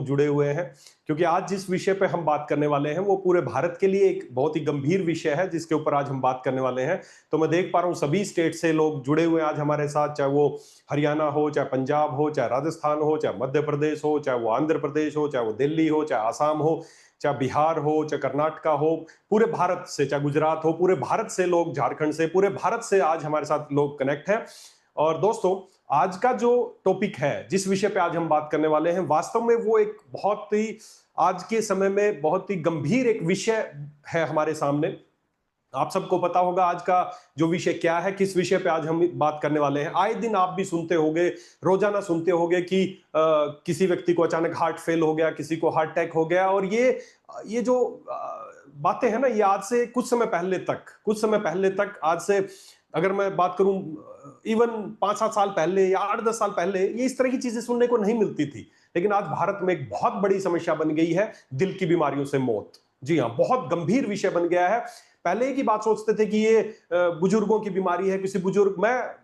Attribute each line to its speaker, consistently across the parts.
Speaker 1: जुड़े हुए हैं, क्योंकि आज जिस विषय पे हम बात करने वाले हैं वो पूरे भारत के लिए एक बहुत ही गंभीर विषय है जिसके ऊपर आज हम बात करने वाले हैं। तो मैं देख पा रहा हूँ सभी स्टेट से लोग जुड़े हुए हैं आज हमारे साथ, चाहे वो हरियाणा हो, चाहे पंजाब हो, चाहे राजस्थान हो, चाहे मध्य प्रदेश हो, चाहे वो आंध्र प्रदेश हो, चाहे वो दिल्ली हो, चाहे आसाम हो, चाहे बिहार हो, चाहे कर्नाटका हो, पूरे भारत से, चाहे गुजरात हो, पूरे भारत से लोग, झारखंड से, पूरे भारत से आज हमारे साथ लोग कनेक्ट हैं। और दोस्तों, आज का जो टॉपिक है, जिस विषय पे आज हम बात करने वाले हैं, वास्तव में वो एक बहुत ही आज के समय में बहुत ही गंभीर एक विषय है हमारे सामने। आप सबको पता होगा आज का जो विषय क्या है, किस विषय पे आज हम बात करने वाले हैं। आए दिन आप भी सुनते होंगे, रोजाना सुनते होंगे कि किसी व्यक्ति को अचानक हार्ट फेल हो गया, किसी को हार्ट अटैक हो गया। और ये जो बातें हैं ना, ये आज से कुछ समय पहले तक आज से अगर मैं बात करूं, इवन 5-7 साल पहले या 8-10 साल पहले ये इस तरह की चीजें सुनने को नहीं मिलती थी। लेकिन आज भारत में एक बहुत बड़ी समस्या बन गई है, दिल की बीमारियों से मौत। जी हाँ, बहुत गंभीर विषय बन गया है। पहले एक ही बात सोचते थे कि ये बुजुर्गों की बीमारी है, किसी बुजुर्ग,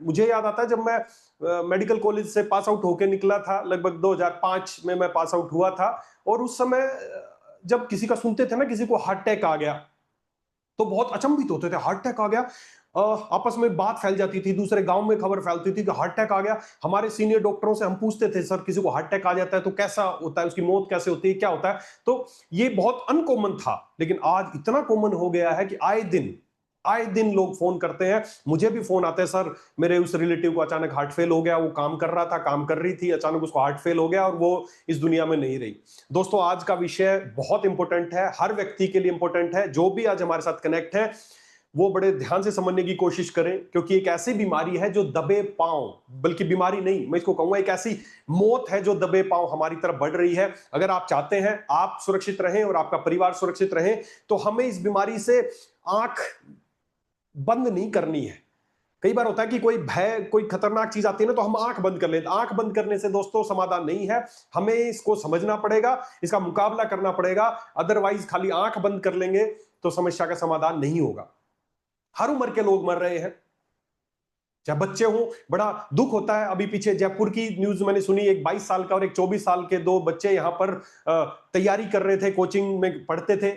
Speaker 1: मुझे याद आता है जब मैं मेडिकल कॉलेज से पास आउट होकर निकला था, लगभग 2005 में मैं पास आउट हुआ था। और उस समय जब किसी का सुनते थे ना, किसी को हार्ट अटैक आ गया, तो बहुत अचंभित होते थे। हार्ट अटैक आ गया, आपस में बात फैल जाती थी, दूसरे गांव में खबर फैलती थी कि हार्ट अटैक आ गया। हमारे सीनियर डॉक्टरों से हम पूछते थे, सर किसी को हार्ट अटैक आ जाता है तो कैसा होता है, उसकी मौत कैसे होती है, क्या होता है। तो ये बहुत अनकॉमन था। लेकिन आज इतना कॉमन हो गया है कि आए दिन लोग फोन करते हैं, मुझे भी फोन आते हैं, सर मेरे उस रिलेटिव को अचानक हार्ट फेल हो गया, वो काम कर रहा था, काम कर रही थी, अचानक उसको हार्ट फेल हो गया और वो इस दुनिया में नहीं रही। दोस्तों, आज का विषय बहुत इंपॉर्टेंट है, हर व्यक्ति के लिए इंपॉर्टेंट है। जो भी आज हमारे साथ कनेक्ट है वो बड़े ध्यान से समझने की कोशिश करें, क्योंकि एक ऐसी बीमारी है जो दबे पांव, बल्कि बीमारी नहीं, मैं इसको कहूंगा एक ऐसी मौत है जो दबे पांव हमारी तरफ बढ़ रही है। अगर आप चाहते हैं आप सुरक्षित रहें और आपका परिवार सुरक्षित रहे, तो हमें इस बीमारी से आंख बंद नहीं करनी है। कई बार होता है कि कोई खतरनाक चीज आती है ना, तो हम आंख बंद कर लेते हैं। आंख बंद करने से दोस्तों समाधान नहीं है, हमें इसको समझना पड़ेगा, इसका मुकाबला करना पड़ेगा। अदरवाइज खाली आंख बंद कर लेंगे तो समस्या का समाधान नहीं होगा। हर उम्र के लोग मर रहे हैं, चाहे बच्चे हों। बड़ा दुख होता है, अभी पीछे जयपुर की न्यूज मैंने सुनी, एक 22 साल का और एक 24 साल के दो बच्चे यहां पर तैयारी कर रहे थे, कोचिंग में पढ़ते थे।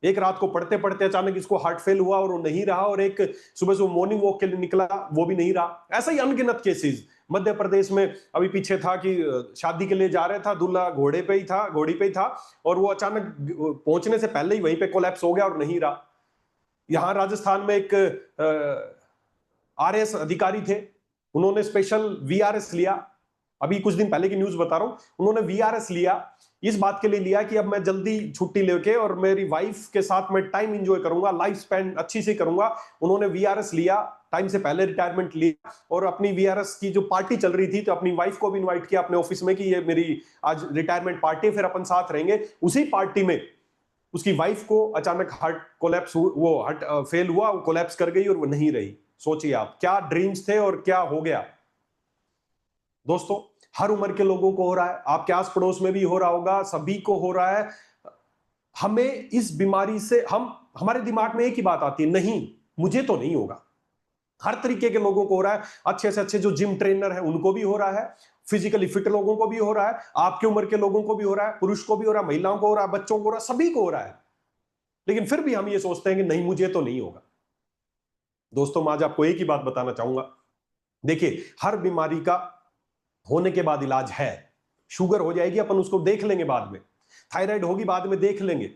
Speaker 1: एक रात को पढ़ते पढ़ते अचानक इसको हार्ट फेल हुआ और वो नहीं रहा, और एक सुबह सुबह मॉर्निंग वॉक के लिए निकला, वो भी नहीं रहा। ऐसा ही अनगिनत केसेस मध्य प्रदेश में अभी पीछे था कि शादी के लिए जा रहा था, दूल्हा घोड़ी पे ही था, और वो अचानक पहुंचने से पहले ही वहीं पे कोलैप्स हो गया और नहीं रहा। यहां राजस्थान में एक आरएस अधिकारी थे, उन्होंने स्पेशल वीआरएस लिया। अभी कुछ दिन पहले की न्यूज बता रहा हूं, उन्होंने वीआरएस लिया, इस बात के लिए लिया कि अब मैं जल्दी छुट्टी लेके और मेरी वाइफ के साथ मैं टाइम एंजॉय करूंगा, लाइफ स्पेंड अच्छी से करूंगा। उन्होंने वीआरएस लिया, टाइम से पहले रिटायरमेंट लिया, और अपनी वीआरएस की जो पार्टी चल रही थी तो अपनी वाइफ को भी इनवाइट किया अपने ऑफिस में कि ये मेरी आज रिटायरमेंट पार्टी, फिर अपन साथ रहेंगे। उसी पार्टी में उसकी वाइफ को अचानक हार्ट फेल हुआ, वो कोलैप्स कर गई और वो नहीं रही। सोचिए आप, क्या ड्रीम्स थे और क्या हो गया। दोस्तों, हर उम्र के लोगों को हो रहा है, आपके आस पड़ोस में भी हो रहा होगा, सभी को हो रहा है। हमें इस बीमारी से हमारे दिमाग में एक ही बात आती है, नहीं मुझे तो नहीं होगा। हर तरीके के लोगों को हो रहा है, अच्छे से अच्छे जो जिम ट्रेनर है उनको भी हो रहा है, फिजिकली फिट लोगों को भी हो रहा है, आपके उम्र के लोगों को भी हो रहा है, पुरुष को भी हो रहा है, महिलाओं को हो रहा है, बच्चों को हो रहा है, सभी को हो रहा है। लेकिन फिर भी हम ये सोचते हैं कि नहीं मुझे तो नहीं होगा। दोस्तों, मैं आज आपको एक ही बात बताना चाहूंगा, देखिए हर बीमारी का होने के बाद इलाज है। शुगर हो जाएगी, अपन उसको देख लेंगे बाद में, थायराइड होगी बाद में देख लेंगे,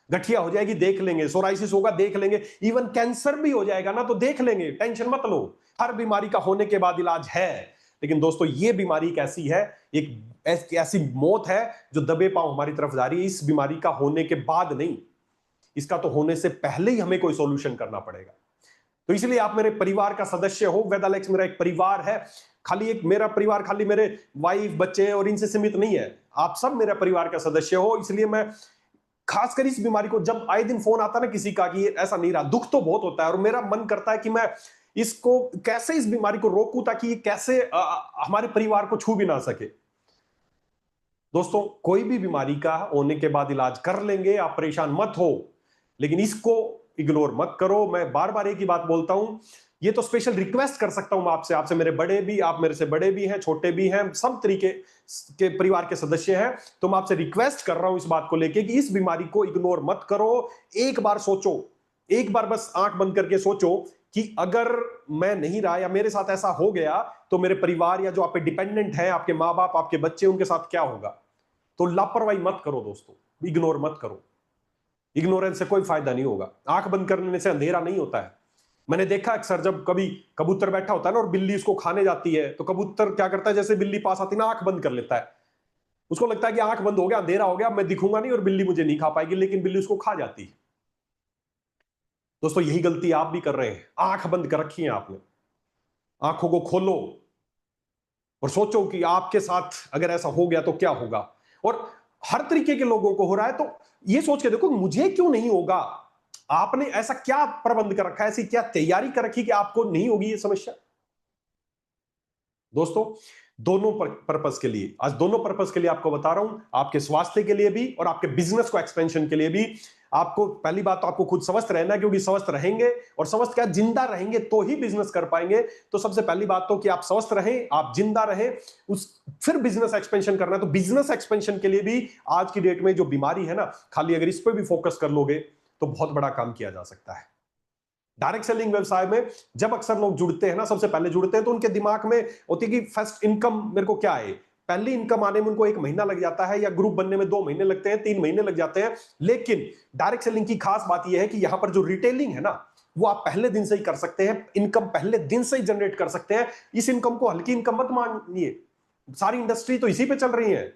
Speaker 1: गठिया हो जाएगी देख लेंगे, सोराइसिस होगा देख लेंगे, इवन कैंसर भी हो जाएगा ना तो देख लेंगे, टेंशन मत लो। हर बीमारी का होने के बाद इलाज है। लेकिन दोस्तों, ये बीमारी कैसी है, एक ऐसी मौत है जो दबे पांव हमारी तरफ जा रही है। इस बीमारी का होने के बाद नहीं, इसका तो होने से पहले ही हमें कोई सॉल्यूशन करना पड़ेगा। तो इसलिए आप मेरे परिवार का सदस्य हो। वेदालेक्स मेरा एक परिवार है, खाली एक मेरा परिवार खाली मेरे वाइफ बच्चे और इनसे सीमित नहीं है, आप सब मेरे परिवार का सदस्य हो। इसलिए मैं खासकर इस बीमारी को, जब आए दिन फोन आता ना किसी का कि ऐसा नहीं रहा, दुख तो बहुत होता है और मेरा मन करता है कि मैं इसको कैसे, इस बीमारी को रोकूं ताकि ये कैसे हमारे परिवार को छू भी ना सके। दोस्तों, कोई भी बीमारी का होने के बाद इलाज कर लेंगे, आप परेशान मत हो, लेकिन इसको इग्नोर मत करो। मैं बार बार एक ही बात बोलता हूं, ये तो स्पेशल रिक्वेस्ट कर सकता हूं मैं आपसे, आपसे मेरे बड़े भी, आप मेरे से बड़े भी हैं, छोटे भी हैं, सब तरीके के परिवार के सदस्य हैं। तो मैं आपसे रिक्वेस्ट कर रहा हूं इस बात को लेके कि इस बीमारी को इग्नोर मत करो। एक बार सोचो, एक बार बस आंख बंद करके सोचो कि अगर मैं नहीं रहा या मेरे साथ ऐसा हो गया तो मेरे परिवार या जो आप पे डिपेंडेंट है, आपके माँ बाप, आपके बच्चे, उनके साथ क्या होगा। तो लापरवाही मत करो दोस्तों, इग्नोर मत करो। इग्नोरेंस से कोई फायदा नहीं होगा। आंख बंद करने से अंधेरा नहीं होता है। मैंने देखा अक्सर जब कभी कबूतर बैठा होता है ना और बिल्ली उसको खाने जाती है, तो कबूतर क्या करता है, जैसे बिल्ली पास आती है ना, आंख बंद कर लेता है। उसको लगता है कि आंख बंद हो गया, अंधेरा हो गया, मैं दिखूंगा नहीं और बिल्ली मुझे नहीं खा पाएगी, लेकिन बिल्ली उसको खा जाती है। दोस्तों यही गलती आप भी कर रहे हैं, आंख बंद कर रखी है आपने। आंखों को खोलो और सोचो कि आपके साथ अगर ऐसा हो गया तो क्या होगा। और हर तरीके के लोगों को हो रहा है, तो ये सोच के देखो मुझे क्यों नहीं होगा। आपने ऐसा क्या प्रबंध कर रखा है, ऐसी क्या तैयारी कर रखी कि आपको नहीं होगी ये समस्या। दोस्तों दोनों पर्पस के लिए, आज दोनों पर्पस के लिए आपको बता रहा हूं, आपके स्वास्थ्य के लिए भी और आपके बिजनेस को एक्सपेंशन के लिए भी। आपको पहली बात तो आपको खुद स्वस्थ रहना है, क्योंकि स्वस्थ रहेंगे और स्वस्थ क्या, जिंदा रहेंगे तो ही बिजनेस कर पाएंगे। तो सबसे पहली बात तो कि आप स्वस्थ रहें, आप जिंदा रहें, उस फिर बिजनेस एक्सपेंशन करना है। तो बिजनेस एक्सपेंशन के लिए भी आज की डेट में जो बीमारी है ना, खाली अगर इस पर भी फोकस कर लोगे तो बहुत बड़ा काम किया जा सकता है। डायरेक्ट सेलिंग व्यवसाय में जब अक्सर लोग जुड़ते हैं ना, सबसे पहले जुड़ते हैं तो उनके दिमाग में होती है कि फर्स्ट इनकम मेरे को क्या है। पहली इनकम आने में उनको 1 महीना लग जाता है, या ग्रुप बनने में 2 महीने लगते हैं, 3 महीने लग जाते हैं। लेकिन डायरेक्ट सेलिंग की खास बात यह है कि यहां पर जो रिटेलिंग है ना, वो आप पहले दिन से ही कर सकते हैं, इनकम पहले दिन से ही जनरेट कर सकते हैं। इस इनकम को हल्की इनकम मत मानिए, सारी इंडस्ट्री तो इसी पे चल रही है।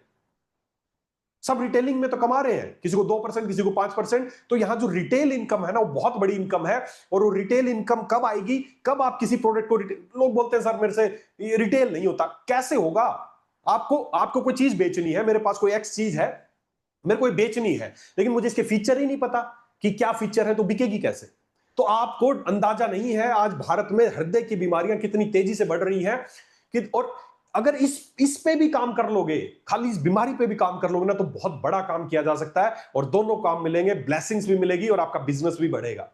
Speaker 1: सब रिटेलिंग में तो कमा रहे हैं, किसी को 2%, किसी को 5%। तो यहां जो रिटेल इनकम है ना, वो बहुत बड़ी इनकम है। और वो रिटेल इनकम कब आएगी, कब आप किसी प्रोडक्ट को लोग बोलते हैं सर मेरे से ये रिटेल नहीं होता, कैसे होगा। आपको आपको कोई चीज बेचनी है, मेरे पास कोई एक्स चीज है, मेरे को बेचनी है, लेकिन मुझे इसके फीचर ही नहीं पता कि क्या फीचर है, तो बिकेगी कैसे। तो आपको अंदाजा नहीं है आज भारत में हृदय की बीमारियां कितनी तेजी से बढ़ रही हैं कि, और अगर इस पे भी काम कर लोगे, खाली इस बीमारी पे भी काम कर लोगे ना, तो बहुत बड़ा काम किया जा सकता है और दोनों काम मिलेंगे, ब्लेसिंग्स भी मिलेगी और आपका बिजनेस भी बढ़ेगा।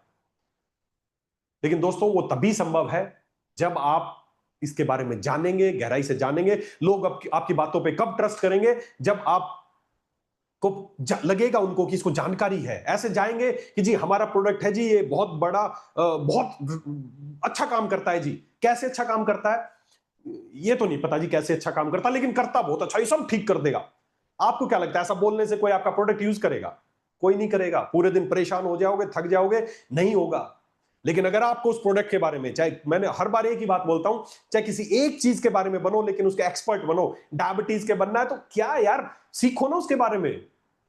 Speaker 1: लेकिन दोस्तों वो तभी संभव है जब आप इसके बारे में जानेंगे, गहराई से जानेंगे। लोग आपकी बातों पे कब ट्रस्ट करेंगे, जब आप को लगेगा उनको कि इसको जानकारी है। ऐसे जाएंगे कि जी हमारा प्रोडक्ट है जी, ये बहुत बड़ा बहुत अच्छा काम करता है जी। कैसे अच्छा काम करता है ये तो नहीं पता जी, कैसे अच्छा काम करता, लेकिन करता बहुत अच्छा, ये सब ठीक कर देगा। आपको क्या लगता है ऐसा बोलने से कोई आपका प्रोडक्ट यूज करेगा? कोई नहीं करेगा। पूरे दिन परेशान हो जाओगे, थक जाओगे, नहीं होगा। लेकिन अगर आपको उस प्रोडक्ट के बारे में, चाहे मैंने हर बार एक ही बात बोलता हूं, चाहे किसी एक चीज के बारे में बनो, लेकिन उसके एक्सपर्ट बनो। डायबिटीज के बनना है तो क्या यार, सीखो ना उसके बारे में।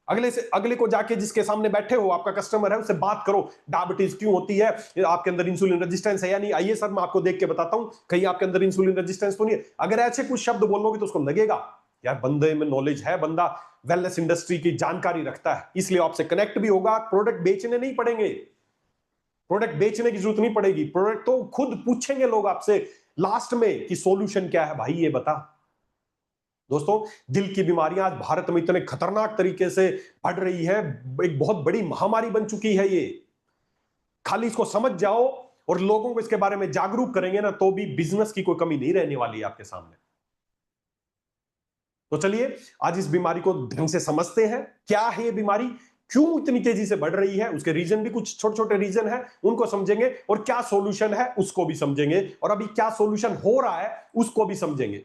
Speaker 1: अगले को जाके जिसके सामने बैठे हो, आपका कस्टमर है, उससे बात करो, डायबिटीज क्यों होती है, आपके अंदर इंसुलिन रेजिस्टेंस है या नहीं, आइए सर मैं आपको देख के बताता हूं कहीं आपके अंदर इंसुलिन रेजिस्टेंस तो नहीं है। अगर ऐसे कुछ शब्द बोलोगे तो उसको लगेगा यार बंदे में नॉलेज है, बंदा वेलनेस इंडस्ट्री की जानकारी रखता है, इसलिए आपसे कनेक्ट भी होगा। प्रोडक्ट बेचने नहीं पड़ेंगे, प्रोडक्ट बेचने की जरूरत नहीं पड़ेगी, प्रोडक्ट तो खुद पूछेंगे लोग आपसे लास्ट में कि सॉल्यूशन क्या है भाई ये बता। दोस्तों दिल की बीमारियां आज भारत में इतने खतरनाक तरीके से बढ़ रही है, एक बहुत बड़ी महामारी बन चुकी है ये। खाली इसको समझ जाओ और लोगों को इसके बारे में जागरूक करेंगे ना, तो भी बिजनेस की कोई कमी नहीं रहने वाली है आपके सामने। तो चलिए आज इस बीमारी को ढंग से समझते हैं, क्या है ये बीमारी, क्यों इतनी तेजी से बढ़ रही है, उसके रीजन भी कुछ छोटे छोटे रीजन है, उनको समझेंगे, और क्या सॉल्यूशन है उसको भी समझेंगे, और अभी क्या सॉल्यूशन हो रहा है उसको भी समझेंगे।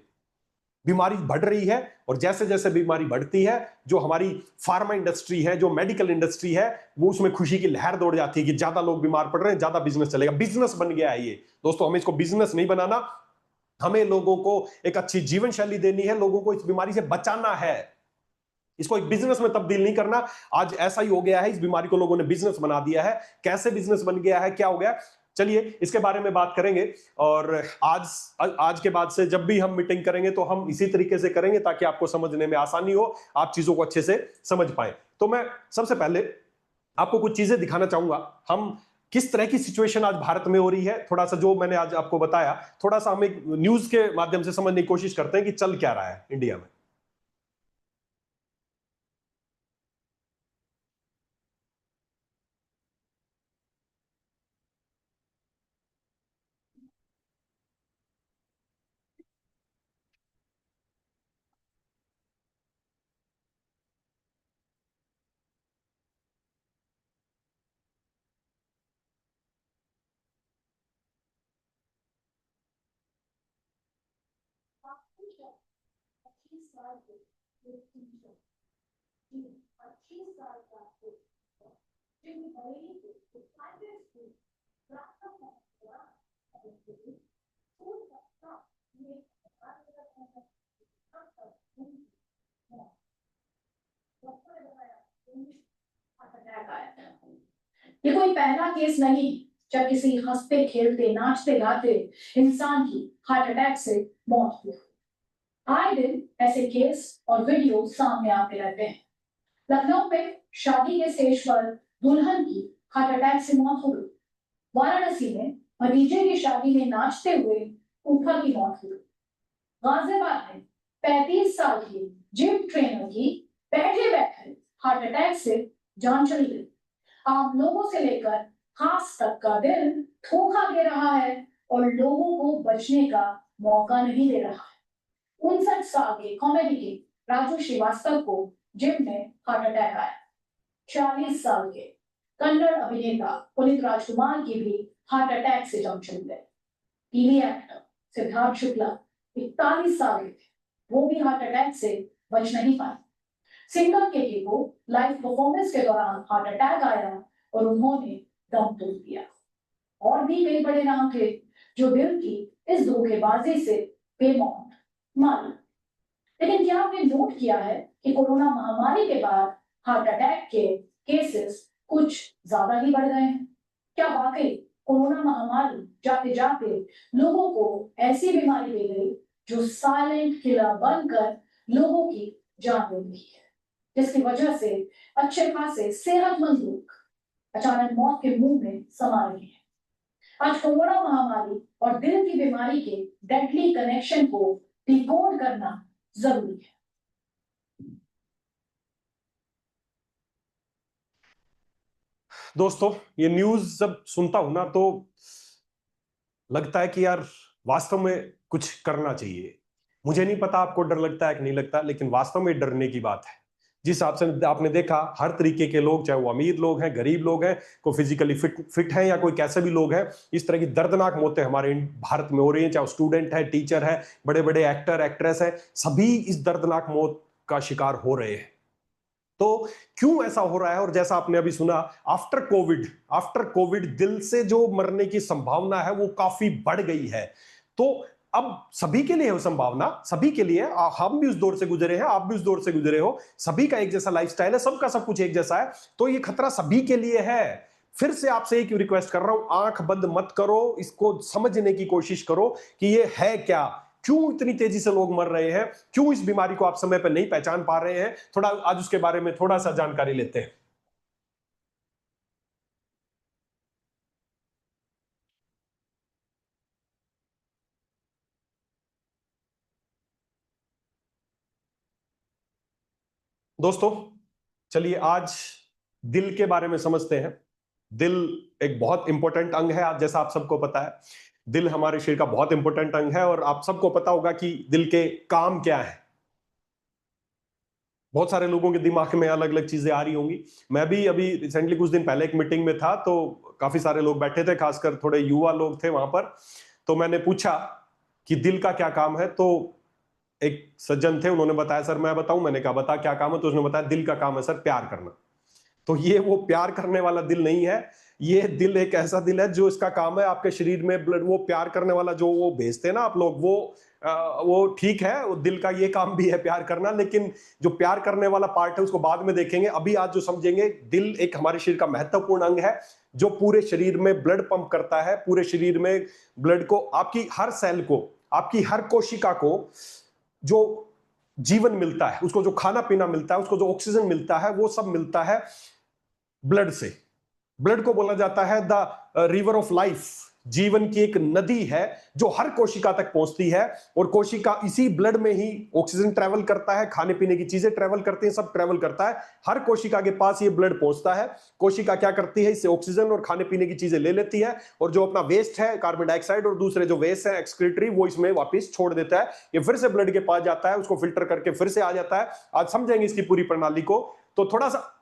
Speaker 1: बीमारी बढ़ रही है और जैसे जैसे बीमारी बढ़ती है, जो हमारी फार्मा इंडस्ट्री है, जो मेडिकल इंडस्ट्री है, वो उसमें खुशी की लहर दौड़ जाती है कि ज्यादा लोग बीमार पड़ रहे हैं, ज्यादा बिजनेस चलेगा। बिजनेस बन गया है ये। दोस्तों हमें इसको बिजनेस नहीं बनाना, हमें लोगों को एक अच्छी जीवन शैली देनी है, लोगों को इस बीमारी से बचाना है, इसको एक बिजनेस में तब्दील नहीं करना। आज ऐसा ही हो गया है, इस बीमारी को लोगों ने बिजनेस बना दिया है। कैसे बिजनेस बन गया है, क्या हो गया, चलिए इसके बारे में बात करेंगे। और आज आज के बाद से जब भी हम मीटिंग करेंगे तो हम इसी तरीके से करेंगे ताकि आपको समझने में आसानी हो, आप चीजों को अच्छे से समझ पाए। तो मैं सबसे पहले आपको कुछ चीजें दिखाना चाहूंगा, हम किस तरह की सिचुएशन आज भारत में हो रही है। थोड़ा सा जो मैंने आज आपको बताया, थोड़ा सा हम एक न्यूज के माध्यम से समझने की कोशिश करते हैं कि चल क्या रहा है इंडिया में।
Speaker 2: ये कोई पहला केस नहीं जब किसी हंसते खेलते नाचते गाते इंसान की हार्ट अटैक से मौत हुई। आए दिन ऐसे केस और वीडियो सामने आते रहते हैं। लखनऊ में शादी के स्टेज पर दुल्हन की हार्ट अटैक से मौत हो गई। वाराणसी में भतीजे की शादी में नाचते हुए फूफा की मौत हुई। गाजियाबाद में 35 साल की जिम ट्रेनर की बैठे बैठे हार्ट अटैक से जान चली गई। आम लोगों से लेकर खास तक का दिल धोखा दे रहा है और लोगों को बचने का मौका नहीं दे रहा है। 59 साल के कॉमेडी के राजू श्रीवास्तव को जिम में हार्ट अटैक आया। 40 साल के कन्नड़ अभिनेता पुनीत राजकुमार की भी हार्ट अटैक से जान चली गई। टीवी एक्टर सिद्धार्थ शुक्ला 41 साल के थे, वो भी हार्ट अटैक से बच नहीं पाए। सिंगर केके को लाइव परफॉर्मेंस के दौरान हार्ट अटैक आया और उन्होंने दम तोड़ दिया। और भी कई बड़े नाम थे जो दिल की इस धोखेबाजी से बेमौत मारे। लेकिन क्या आपने नोट किया है कि कोरोना महामारी के बाद हार्ट अटैक के केसेस कुछ ज्यादा ही बढ़ गए हैं? क्या वाकई कोरोना महामारी जाते जाते लोगों को ऐसी बीमारी दे गई जो साइलेंट किलर बनकर लोगों की जान ले रही है, जिसकी वजह से अच्छे खासे सेहतमंद लोग अचानक मौत के मुंह में समा रहे हैं? आज कोरोना महामारी और दिल की बीमारी के डेडली कनेक्शन को डिकोड करना जरूरी है।
Speaker 1: दोस्तों, ये न्यूज जब सुनता हूं ना तो लगता है कि यार वास्तव में कुछ करना चाहिए। मुझे नहीं पता आपको डर लगता है कि नहीं लगता, लेकिन वास्तव में डरने की बात है। जिस हिसाब से आपने देखा, हर तरीके के लोग, चाहे वो अमीर लोग हैं, गरीब लोग हैं, कोई फिजिकली फिट हैं या कोई कैसे भी लोग हैं, इस तरह की दर्दनाक मौतें हमारे भारत में हो रही हैं। चाहे वो स्टूडेंट है, टीचर है, बड़े बड़े एक्टर एक्ट्रेस है, सभी इस दर्दनाक मौत का शिकार हो रहे हैं। तो क्यों ऐसा हो रहा है? और जैसा आपने अभी सुना, आफ्टर कोविड दिल से जो मरने की संभावना है वो काफी बढ़ गई है। तो अब सभी के लिए है संभावना, सभी के लिए। हम भी उस दौर से गुजरे हैं, आप भी उस दौर से गुजरे हो। सभी का एक जैसा लाइफस्टाइल है, सबका सब कुछ एक जैसा है, तो ये खतरा सभी के लिए है। फिर से आपसे एक रिक्वेस्ट कर रहा हूं, आंख बंद मत करो, इसको समझने की कोशिश करो कि ये है क्या, क्यों इतनी तेजी से लोग मर रहे हैं, क्यों इस बीमारी को आप समय पर नहीं पहचान पा रहे हैं। थोड़ा आज उसके बारे में थोड़ा सा जानकारी लेते हैं। दोस्तों, चलिए आज दिल के बारे में समझते हैं। दिल एक बहुत इंपॉर्टेंट अंग है, आज जैसा आप सबको पता है। दिल हमारे शरीर का बहुत इंपॉर्टेंट अंग है और आप सबको पता होगा कि दिल के काम क्या है। बहुत सारे लोगों के दिमाग में अलग अलग चीजें आ रही होंगी। मैं भी अभी रिसेंटली कुछ दिन पहले एक मीटिंग में था, तो काफी सारे लोग बैठे थे, खासकर थोड़े युवा लोग थे वहां पर। तो मैंने पूछा कि दिल का क्या काम है, तो एक सज्जन थे, उन्होंने बताया सर मैं बताऊं। मैंने कहा बता क्या काम है, तो उसने बताया दिल का काम है सर प्यार करना। तो ये वो प्यार करने वाला दिल नहीं है, ये दिल एक ऐसा दिल है जो इसका काम है आपके शरीर में ब्लड, वो प्यार करने वाला जो वो भेजते हैं ना आप लोग, वो ठीक है, वो दिल का ये काम भी है प्यार करना, लेकिन जो प्यार करने वाला पार्ट है उसको बाद में देखेंगे। अभी आज जो समझेंगे, दिल एक हमारे शरीर का महत्वपूर्ण अंग है जो पूरे शरीर में ब्लड पंप करता है, पूरे शरीर में ब्लड को, आपकी हर सेल को, आपकी हर कोशिका को जो जीवन मिलता है, उसको जो खाना पीना मिलता है, उसको जो ऑक्सीजन मिलता है, वो सब मिलता है ब्लड से। ब्लड को बोला जाता है द रिवर ऑफ लाइफ, जीवन की एक नदी है जो हर कोशिका तक पहुंचती है। और कोशिका इसी ब्लड में ही ऑक्सीजन ट्रेवल करता है, खाने पीने की चीजें ट्रेवल करती हैं, सब ट्रेवल करता है। हर कोशिका के पास ये ब्लड पहुंचता है। कोशिका क्या करती है, इससे ऑक्सीजन और खाने पीने की चीजें ले लेती है, और जो अपना वेस्ट है, कार्बन डाइऑक्साइड और दूसरे जो वेस्ट है एक्सक्रीटरी, वो इसमें वापस छोड़ देता है। ये फिर से ब्लड के पास जाता है, उसको फिल्टर करके फिर से आ जाता है। आज समझेंगे इसकी पूरी प्रणाली को। तो थोड़ा सा,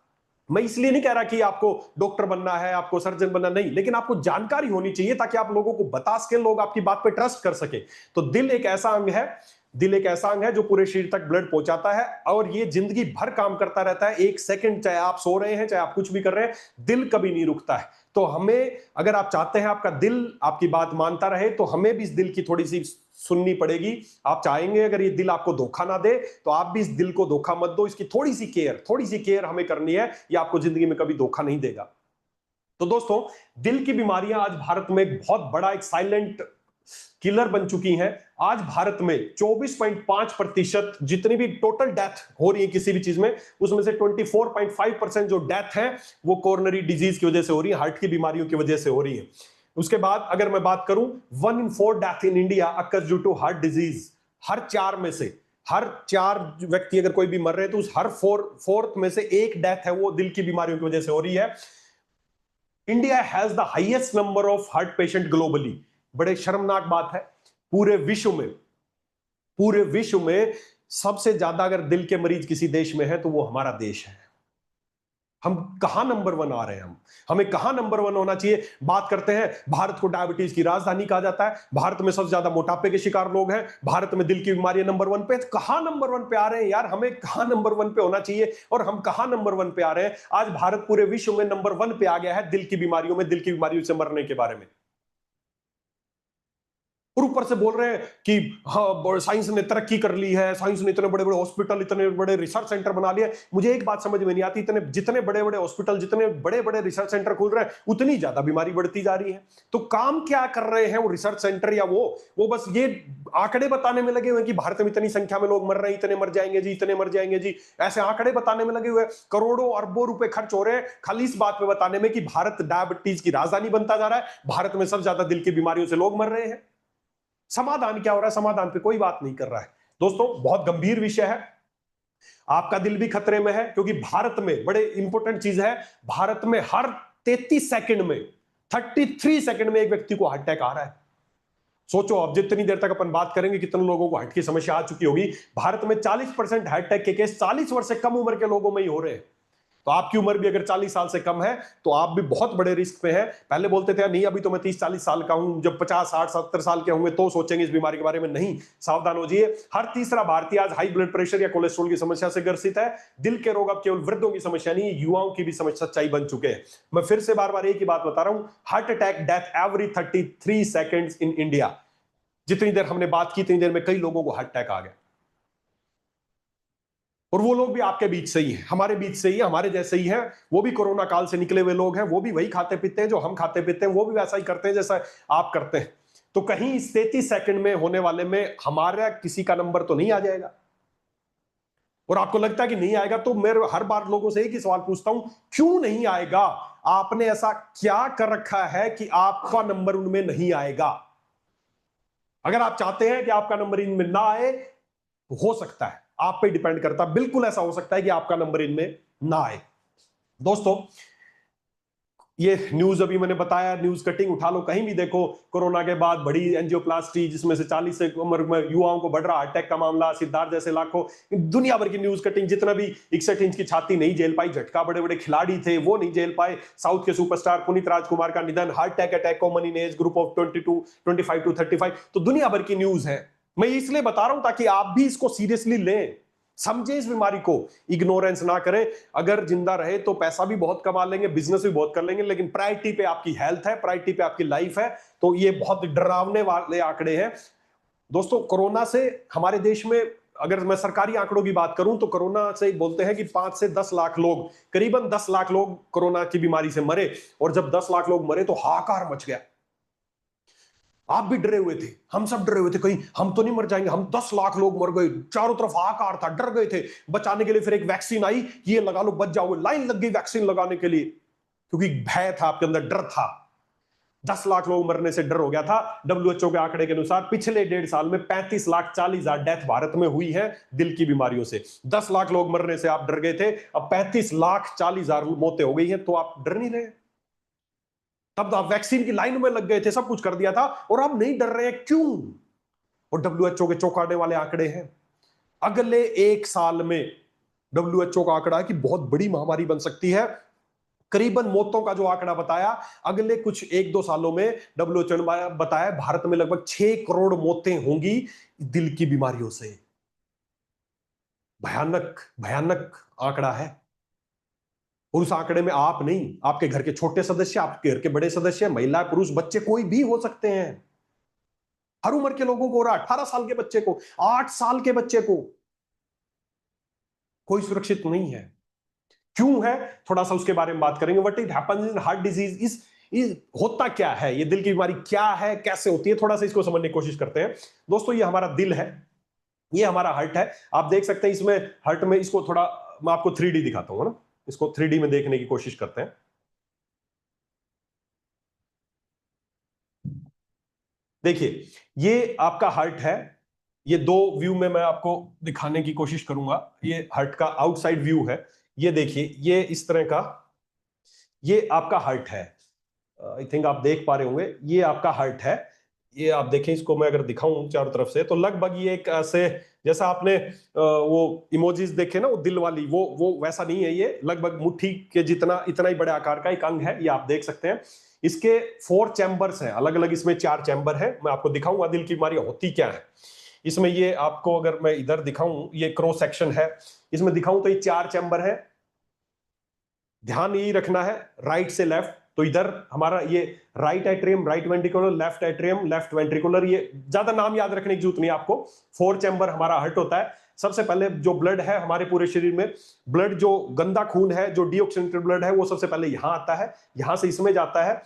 Speaker 1: मैं इसलिए नहीं कह रहा कि आपको डॉक्टर बनना है, आपको सर्जन बनना, नहीं, लेकिन आपको जानकारी होनी चाहिए ताकि आप लोगों को बता सकें, लोग आपकी बात पे ट्रस्ट कर सके। तो दिल एक ऐसा अंग है दिल एक ऐसा अंग है जो पूरे शरीर तक ब्लड पहुंचाता है और ये जिंदगी भर काम करता रहता है। एक सेकंड, चाहे आप सो रहे हैं, चाहे आप कुछ भी कर रहे हैं, दिल कभी नहीं रुकता है। तो हमें, अगर आप चाहते हैं आपका दिल आपकी बात मानता रहे, तो हमें भी इस दिल की थोड़ी सी सुननी पड़ेगी। आप चाहेंगे अगर ये दिल आपको धोखा ना दे, तो आप भी इस दिल को धोखा मत दो। इसकी थोड़ी सी केयर हमें करनी है। ये आपको जिंदगी में कभी धोखा नहीं देगा। तो दोस्तों, दिल की बीमारियां आज भारत में एक बहुत बड़ा एक साइलेंट किलर बन चुकी हैं। आज भारत में 24.5% जितनी भी टोटल डेथ हो रही है किसी भी चीज में, उसमें से 24.5% जो डेथ है वो कोरोनरी डिजीज की वजह से हो रही है, हार्ट की बीमारियों की वजह से हो रही है। उसके बाद अगर मैं बात करूं, 1 in 4 death in India occurs due to heart disease. हर 4 में से, हर 4 व्यक्ति अगर कोई भी मर रहे हैं, तो उस हर फोर्थ में से एक डेथ है वो दिल की बीमारियों की वजह से हो रही है। India has the highest number of heart patient globally. बड़े शर्मनाक बात है, पूरे विश्व में सबसे ज्यादा अगर दिल के मरीज किसी देश में है तो वो हमारा देश है। हम कहां नंबर 1 आ रहे हैं? हमें कहां नंबर 1 होना चाहिए? बात करते हैं, भारत को डायबिटीज की राजधानी कहा जाता है, भारत में सबसे ज्यादा मोटापे के शिकार लोग हैं, भारत में दिल की बीमारियां नंबर 1 पे। कहां नंबर 1 पे आ रहे हैं यार? हमें कहां नंबर 1 पे होना चाहिए और हम कहां नंबर 1 पे आ रहे हैं? आज भारत पूरे विश्व में नंबर 1 पे आ गया है दिल की बीमारियों में, दिल की बीमारियों से मरने के बारे में। और ऊपर से बोल रहे हैं कि हाँ, साइंस ने तरक्की कर ली है, साइंस ने इतने बड़े बड़े हॉस्पिटल, इतने बड़े रिसर्च सेंटर बना लिए। मुझे एक बात समझ में नहीं आती, इतने जितने बड़े बड़े हॉस्पिटल, जितने बड़े बड़े रिसर्च सेंटर खुल रहे हैं, उतनी ज्यादा बीमारी बढ़ती जा रही है। तो काम क्या कर रहे हैं वो रिसर्च सेंटर या वो बस ये आंकड़े बताने में लगे हुए हैं कि भारत में इतनी संख्या में लोग मर रहे हैं, इतने मर जाएंगे जी, इतने मर जाएंगे जी, ऐसे आंकड़े बताने में लगे हुए हैं। करोड़ों अरबों रुपए खर्च हो रहे हैं खाली इस बात पे बताने में कि भारत डायबिटीज की राजधानी बनता जा रहा है, भारत में सबसे ज्यादा दिल की बीमारियों से लोग मर रहे हैं। समाधान क्या हो रहा है? समाधान पे कोई बात नहीं कर रहा है। दोस्तों, बहुत गंभीर विषय है। आपका दिल भी खतरे में है, क्योंकि भारत में बड़े इंपॉर्टेंट चीज है, भारत में हर 33 सेकंड में, 33 सेकंड में एक व्यक्ति को हार्ट अटैक आ रहा है। सोचो, अब जितनी देर तक अपन बात करेंगे कितने लोगों को हार्ट की समस्या आ चुकी होगी। भारत में 40% हार्ट अटैक के केस 40 वर्ष से कम उम्र के लोगों में ही हो रहे हैं। तो आपकी उम्र भी अगर 40 साल से कम है तो आप भी बहुत बड़े रिस्क पे हैं। पहले बोलते थे नहीं, अभी तो मैं 30-40 साल का हूं, जब 50, 60, 70 साल के होंगे तो सोचेंगे इस बीमारी के बारे में। नहीं, सावधान हो जाइए। हर तीसरा भारतीय आज हाई ब्लड प्रेशर या कोलेस्ट्रॉल की समस्या से ग्रसित है। दिल के रोग अब केवल वृद्धों की समस्या नहीं, युवाओं की भी समस्या, सच्चाई बन चुके हैं। मैं फिर से बार बार एक ही बात बता रहा हूं, heart attack death every 33 seconds in India. जितनी देर हमने बात की, इतनी देर में कई लोगों को हार्ट अटैक आ गया। और वो लोग भी आपके बीच से ही है, हमारे बीच से ही है, हमारे जैसे ही है। वो भी कोरोना काल से निकले हुए लोग हैं, वो भी वही खाते पीते हैं जो हम खाते पीते हैं, वो भी वैसा ही करते हैं जैसा आप करते हैं। तो कहीं इस 33 सेकंड में होने वाले में हमारा किसी का नंबर तो नहीं आ जाएगा? और आपको लगता है कि नहीं आएगा, तो मैं हर बार लोगों से एक ही सवाल पूछता हूं, क्यों नहीं आएगा? आपने ऐसा क्या कर रखा है कि आपका नंबर उनमें नहीं आएगा? अगर आप चाहते हैं कि आपका नंबर इनमें ना आए, हो सकता है, आप पे डिपेंड करता, बिल्कुल ऐसा हो सकता है कि आपका नंबर इनमें ना आए। दोस्तों, ये न्यूज अभी मैंने बताया, न्यूज कटिंग उठा लो, कहीं भी देखो, कोरोना के बाद बड़ी एंजियोप्लास्टी, जिसमें से 40 से उम्र में युवाओं को बढ़ रहा हार्ट अटैक का मामला, सिद्धार्थ जैसे लाखों, दुनिया भर की न्यूज कटिंग। जितना भी 61 इंच की छाती नहीं झेल पाई, झटका बड़े बड़े खिलाड़ी थे वो नहीं झेल पाए, साउथ के सुपरस्टार पुनीत राजकुमार का निधन, heart attack common in age group of 25 to 35, तो दुनिया भर की न्यूज है। मैं इसलिए बता रहा हूं ताकि आप भी इसको सीरियसली लें, समझे इस बीमारी को, इग्नोरेंस ना करें। अगर जिंदा रहे तो पैसा भी बहुत कमा लेंगे, बिजनेस भी बहुत कर लेंगे, लेकिन प्रायोरिटी पे आपकी हेल्थ है, प्रायोरिटी पे आपकी लाइफ है। तो ये बहुत डरावने वाले आंकड़े हैं। दोस्तों, कोरोना से हमारे देश में, अगर मैं सरकारी आंकड़ों की बात करूं तो कोरोना से बोलते हैं कि 5 से 10 लाख लोग, करीबन 10 लाख लोग कोरोना की बीमारी से मरे। और जब 10 लाख लोग मरे तो हाहाकार मच गया। आप भी डरे हुए थे, हम सब डरे हुए थे, कहीं हम तो नहीं मर जाएंगे, हम 10 लाख लोग मर गए, चारों तरफ हाहाकार था, डर गए थे। बचाने के लिए फिर एक वैक्सीन आई, ये लगा लो बच जाओगे, लाइन लग गई वैक्सीन लगाने के लिए, क्योंकि भय था, आपके अंदर डर था। 10 लाख लोग मरने से डर हो गया था। डब्ल्यूएचओ के आंकड़े के अनुसार पिछले 1.5 साल में 35,40,000 डेथ भारत में हुई है दिल की बीमारियों से। 10 लाख लोग मरने से आप डर गए थे, अब 35,40,000 मौतें हो गई हैं, तो आप डर नहीं रहे? तब तो आप वैक्सीन की लाइन में लग गए थे, सब कुछ कर दिया था, और अब नहीं डर रहे हैं, क्यों? और डब्ल्यूएचओ के चौंकाने वाले आंकड़े हैं। अगले 1 साल में डब्ल्यूएचओ का आंकड़ा है कि बहुत बड़ी महामारी बन सकती है। करीबन मौतों का जो आंकड़ा बताया, अगले कुछ 1-2 सालों में डब्ल्यूएचओ ने बताया भारत में लगभग 6 करोड़ मौतें होंगी दिल की बीमारियों से। भयानक भयानक आंकड़ा है। और उस आंकड़े में आप नहीं, आपके घर के छोटे सदस्य, आपके घर के बड़े सदस्य, महिला, पुरुष, बच्चे, कोई भी हो सकते हैं। हर उम्र के लोगों को हो रहा है, 18 साल के बच्चे को, 8 साल के बच्चे को। कोई सुरक्षित नहीं है। क्यों है, थोड़ा सा उसके बारे में बात करेंगे। What it happens in heart disease is होता क्या है, ये दिल की बीमारी क्या है, कैसे होती है, थोड़ा सा इसको समझने की कोशिश करते हैं। दोस्तों, ये हमारा दिल है, ये हमारा हार्ट है। आप देख सकते हैं इसमें, हार्ट में, इसको थोड़ा मैं आपको 3D दिखाता हूं ना, इसको 3D में देखने की कोशिश करते हैं। देखिए, ये आपका हार्ट है। ये दो व्यू में मैं आपको दिखाने की कोशिश करूंगा। ये हार्ट का आउटसाइड व्यू है। ये देखिए, ये इस तरह का, ये आपका हार्ट है। आई थिंक आप देख पा रहे होंगे, ये आपका हार्ट है। ये आप देखें, इसको मैं अगर दिखाऊं चारों तरफ से, तो लगभग ये एक ऐसे, जैसा आपने वो इमोजीज देखे ना, वो दिल वाली, वो वैसा नहीं है। ये लगभग मुट्ठी के जितना, इतना ही बड़े आकार का एक अंग है। ये आप देख सकते हैं। इसके 4 चैम्बर्स हैं, अलग अलग इसमें 4 चैम्बर है। मैं आपको दिखाऊंगा दिल की बीमारी होती क्या है इसमें। ये आपको अगर मैं इधर दिखाऊं, ये क्रॉस सेक्शन है, इसमें दिखाऊं तो ये 4 चैम्बर है। ध्यान यही रखना है, राइट से लेफ्ट। तो इधर हमारा ये right atrium, right ventricular, left atrium, left ventricular. ये ज्यादा नाम याद रखने की जरूरत नहीं आपको। 4 चैम्बर हमारा हार्ट होता है। सबसे पहले जो ब्लड है हमारे पूरे शरीर में, ब्लड जो गंदा खून है, जो डीऑक्सीनेटेड ब्लड है, वो सबसे पहले यहां आता है, यहां से इसमें जाता है,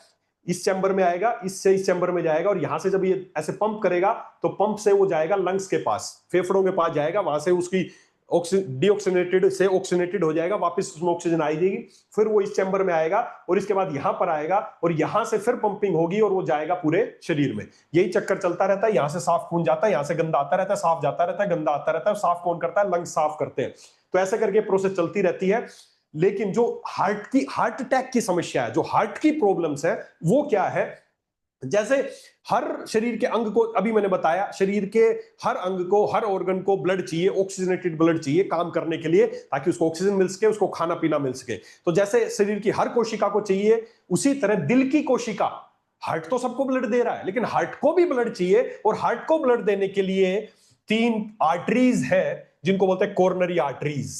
Speaker 1: इस चैम्बर में आएगा, इससे इस चैम्बर में जाएगा, और यहां से जब ये ऐसे पंप करेगा तो पंप से वो जाएगा लंग्स के पास, फेफड़ों के पास जाएगा। वहां से उसकी डीऑक्सीनेटेड से ऑक्सीनेटेड हो जाएगा, वापस उसमें ऑक्सीजन आई जाएगी, फिर वो इस चैम्बर में आएगा, और इसके बाद यहां पर आएगा, और यहां से फिर पंपिंग होगी, और वो जाएगा पूरे शरीर में। यही चक्कर चलता रहता है। यहां से साफ खून जाता है, यहां से गंदा आता रहता है, साफ जाता रहता है, गंदा आता रहता है, साफ कौन करता है, लंग्स साफ करते हैं। तो ऐसे करके प्रोसेस चलती रहती है। लेकिन जो हार्ट अटैक की समस्या है, जो हार्ट की प्रॉब्लम्स है, वो क्या है, जैसे हर शरीर के अंग को, अभी मैंने बताया, शरीर के हर अंग को, हर ऑर्गन को ब्लड चाहिए, ऑक्सीजनेटेड ब्लड चाहिए काम करने के लिए, ताकि उसको ऑक्सीजन मिल सके, उसको खाना पीना मिल सके। तो जैसे शरीर की हर कोशिका को चाहिए, उसी तरह दिल की कोशिका, हार्ट तो सबको ब्लड दे रहा है, लेकिन हार्ट को भी ब्लड चाहिए, और हार्ट को ब्लड देने के लिए 3 आर्टरीज है, जिनको बोलते हैं कोरोनरी आर्टरीज,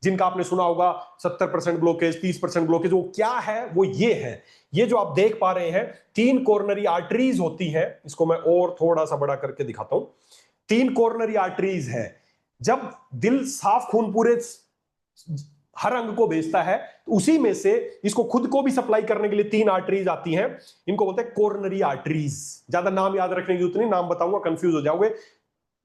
Speaker 1: जिनका आपने सुना होगा 70% ब्लॉकेज, 30% ब्लॉकेज। वो क्या है, वो ये है, ये जो आप देख पा रहे हैं, 3 कोरोनरी आर्टरीज होती हैं। इसको मैं और थोड़ा सा बड़ा करके दिखाता हूं। 3 कोरोनरी आर्टरीज है। जब दिल साफ खून पूरे हर अंग को भेजता है, तो उसी में से इसको खुद को भी सप्लाई करने के लिए 3 आर्टरीज आती हैं। इनको बोलते हैं कोरोनरी आर्टरीज। ज्यादा नाम याद रखने की जरूरत नहीं, नाम बताऊंगा कंफ्यूज हो जाओगे।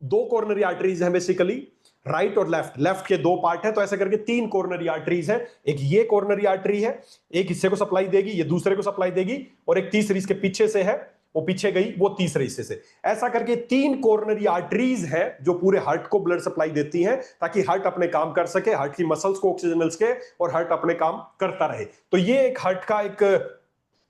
Speaker 1: 2 कोरोनरी आर्टरीज हैं बेसिकली, राइट और लेफ्ट। लेफ्ट के 2 पार्ट है, तो ऐसे करके 3 कोरोनरी आर्टरीज है। एक ये कोरोनरी आर्टरी है, एक हिस्से को सप्लाई देगी, ये दूसरे को सप्लाई देगी, और एक तीसरी इसके पीछे से है, वो पीछे गई, वो तीसरे हिस्से से। ऐसा करके 3 कोरोनरी आर्टरीज है जो पूरे हार्ट को ब्लड सप्लाई देती हैं, ताकि हार्ट अपने काम कर सके, हार्ट की मसल्स को ऑक्सीजन मिल सके, और हार्ट अपने काम करता रहे। तो ये एक हार्ट का एक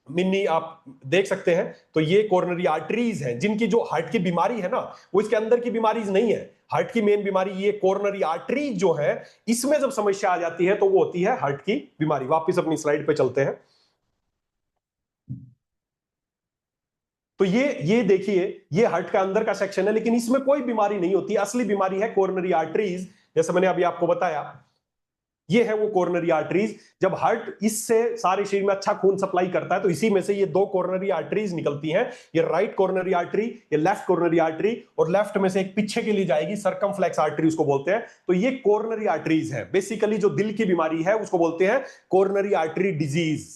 Speaker 1: मिनी आप देख सकते हैं। तो ये कोरोनरी आर्टरीज हैं, जिनकी जो हार्ट की बीमारी है ना, वो इसके अंदर की बीमारी नहीं है। हार्ट की मेन बीमारी ये कोरोनरी आर्टरीज जो है, इसमें जब समस्या आ जाती है तो वो होती है हार्ट की बीमारी। वापस अपनी स्लाइड पे चलते हैं। तो ये देखिए, ये हार्ट का अंदर का सेक्शन है, लेकिन इसमें कोई बीमारी नहीं होती। असली बीमारी है कोरोनरी आर्टरीज, जैसे मैंने अभी आपको बताया। ये है वो कोरोनरी आर्टरीज। जब हार्ट इससे सारे शरीर में अच्छा खून सप्लाई करता है, तो इसी में से ये 2 कोरोनरी आर्टरीज निकलती हैं। ये राइट कोरोनरी आर्टरी, ये लेफ्ट कोरोनरी आर्टरी, और लेफ्ट में से एक पीछे के लिए जाएगी, सर्कमफ्लेक्स आर्टरी उसको बोलते हैं। तो ये कोरोनरी आर्टरीज है। बेसिकली जो दिल की बीमारी है उसको बोलते हैं कोरोनरी आर्टरी डिजीज,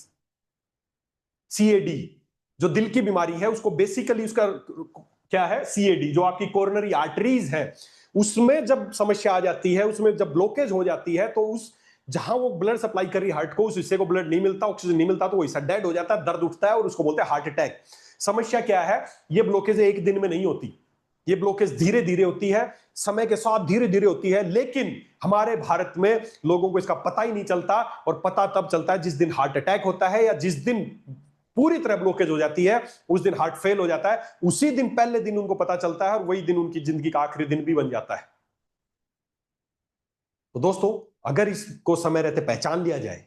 Speaker 1: सीएडी। जो दिल की बीमारी है उसको बेसिकली उसका क्या है, सीएडी। जो आपकी कोरोनरी आर्टरीज है, उसमें जब समस्या आ जाती है, उसमें जब ब्लॉकेज हो जाती है, तो उस जहां वो ब्लड सप्लाई कर रही है हार्ट को, उस हिस्से को ब्लड नहीं मिलता, ऑक्सीजन नहीं मिलता, तो वो हिस्सा डेड हो जाता है, दर्द उठता है, और उसको बोलते हैं हार्ट अटैक। समस्या क्या है, ये ब्लॉकेज एक दिन में नहीं होती, ये ब्लॉकेज धीरे धीरे होती है, समय के साथ धीरे धीरे होती है। लेकिन हमारे भारत में लोगों को इसका पता ही नहीं चलता, और पता तब चलता है जिस दिन हार्ट अटैक होता है, या जिस दिन पूरी तरह ब्लॉकेज हो जाती है, उस दिन हार्ट फेल हो जाता है। उसी दिन, पहले दिन उनको पता चलता है, और वही दिन उनकी जिंदगी का आखिरी दिन भी बन जाता है। तो दोस्तों, अगर इसको समय रहते पहचान लिया जाए,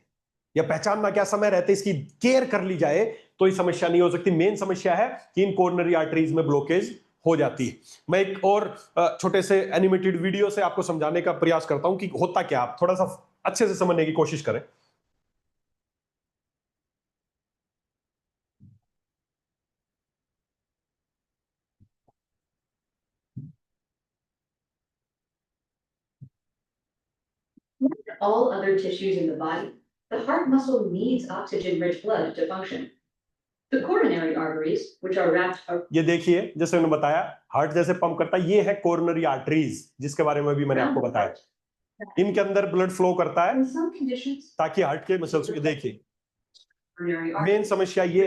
Speaker 1: या पहचानना क्या समय रहते इसकी केयर कर ली जाए तो ये समस्या नहीं हो सकती। मेन समस्या है कि इन कोरोनरी आर्टरीज में ब्लॉकेज हो जाती है। मैं एक और छोटे से एनिमेटेड वीडियो से आपको समझाने का प्रयास करता हूं कि होता क्या, आप थोड़ा सा अच्छे से समझने की कोशिश करें।
Speaker 2: Like all other tissues in the body, the heart muscle needs oxygen-rich blood to function. The coronary arteries, which are wrapped
Speaker 1: ये देखिए, जैसे मैंने बताया हार्ट जैसे पंप करता है, ये है कोरोनरी आर्टरीज जिसके बारे में भी मैंने आपको बताया। इनके अंदर ब्लड फ्लो करता है ताकि हार्ट के मसल्स को, देखिए मेन समस्या ये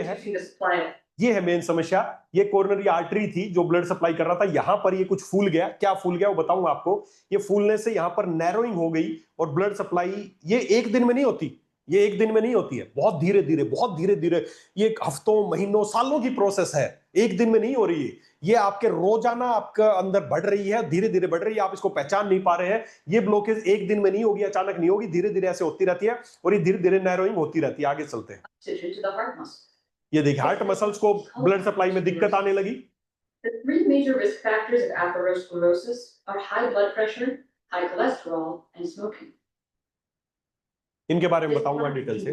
Speaker 1: है मेन समस्या। ये कोरोनरी आर्टरी थी जो ब्लड सप्लाई कर रहा था, यहां पर ये कुछ फूल गया। क्या फूल गया वो बताऊंगा आपको। ये फूलने से यहां पर नैरोइंग हो गई और ब्लड सप्लाई ये एक दिन में नहीं होती, ये एक दिन में नहीं होती है, बहुत धीरे धीरे बहुत धीरे धीरे, ये हफ्तों महीनों सालों की प्रोसेस है, एक दिन में नहीं हो रही है। ये आपके रोजाना आपका अंदर बढ़ रही है, धीरे धीरे बढ़ रही है, आप इसको पहचान नहीं पा रहे हैं। ये ब्लॉकेज एक दिन में नहीं होगी, अचानक नहीं होगी, धीरे धीरे ऐसे होती रहती है और ये धीरे धीरे नैरोइंग होती रहती है। आगे चलते हैं। ये देखिए हार्ट मसल्स को ब्लड सप्लाई में दिक्कत आने लगी।
Speaker 2: The three major risk factors of atherosclerosis are high blood pressure, high cholesterol, and smoking.
Speaker 1: इनके बारे में बताऊंगा डिटेल से।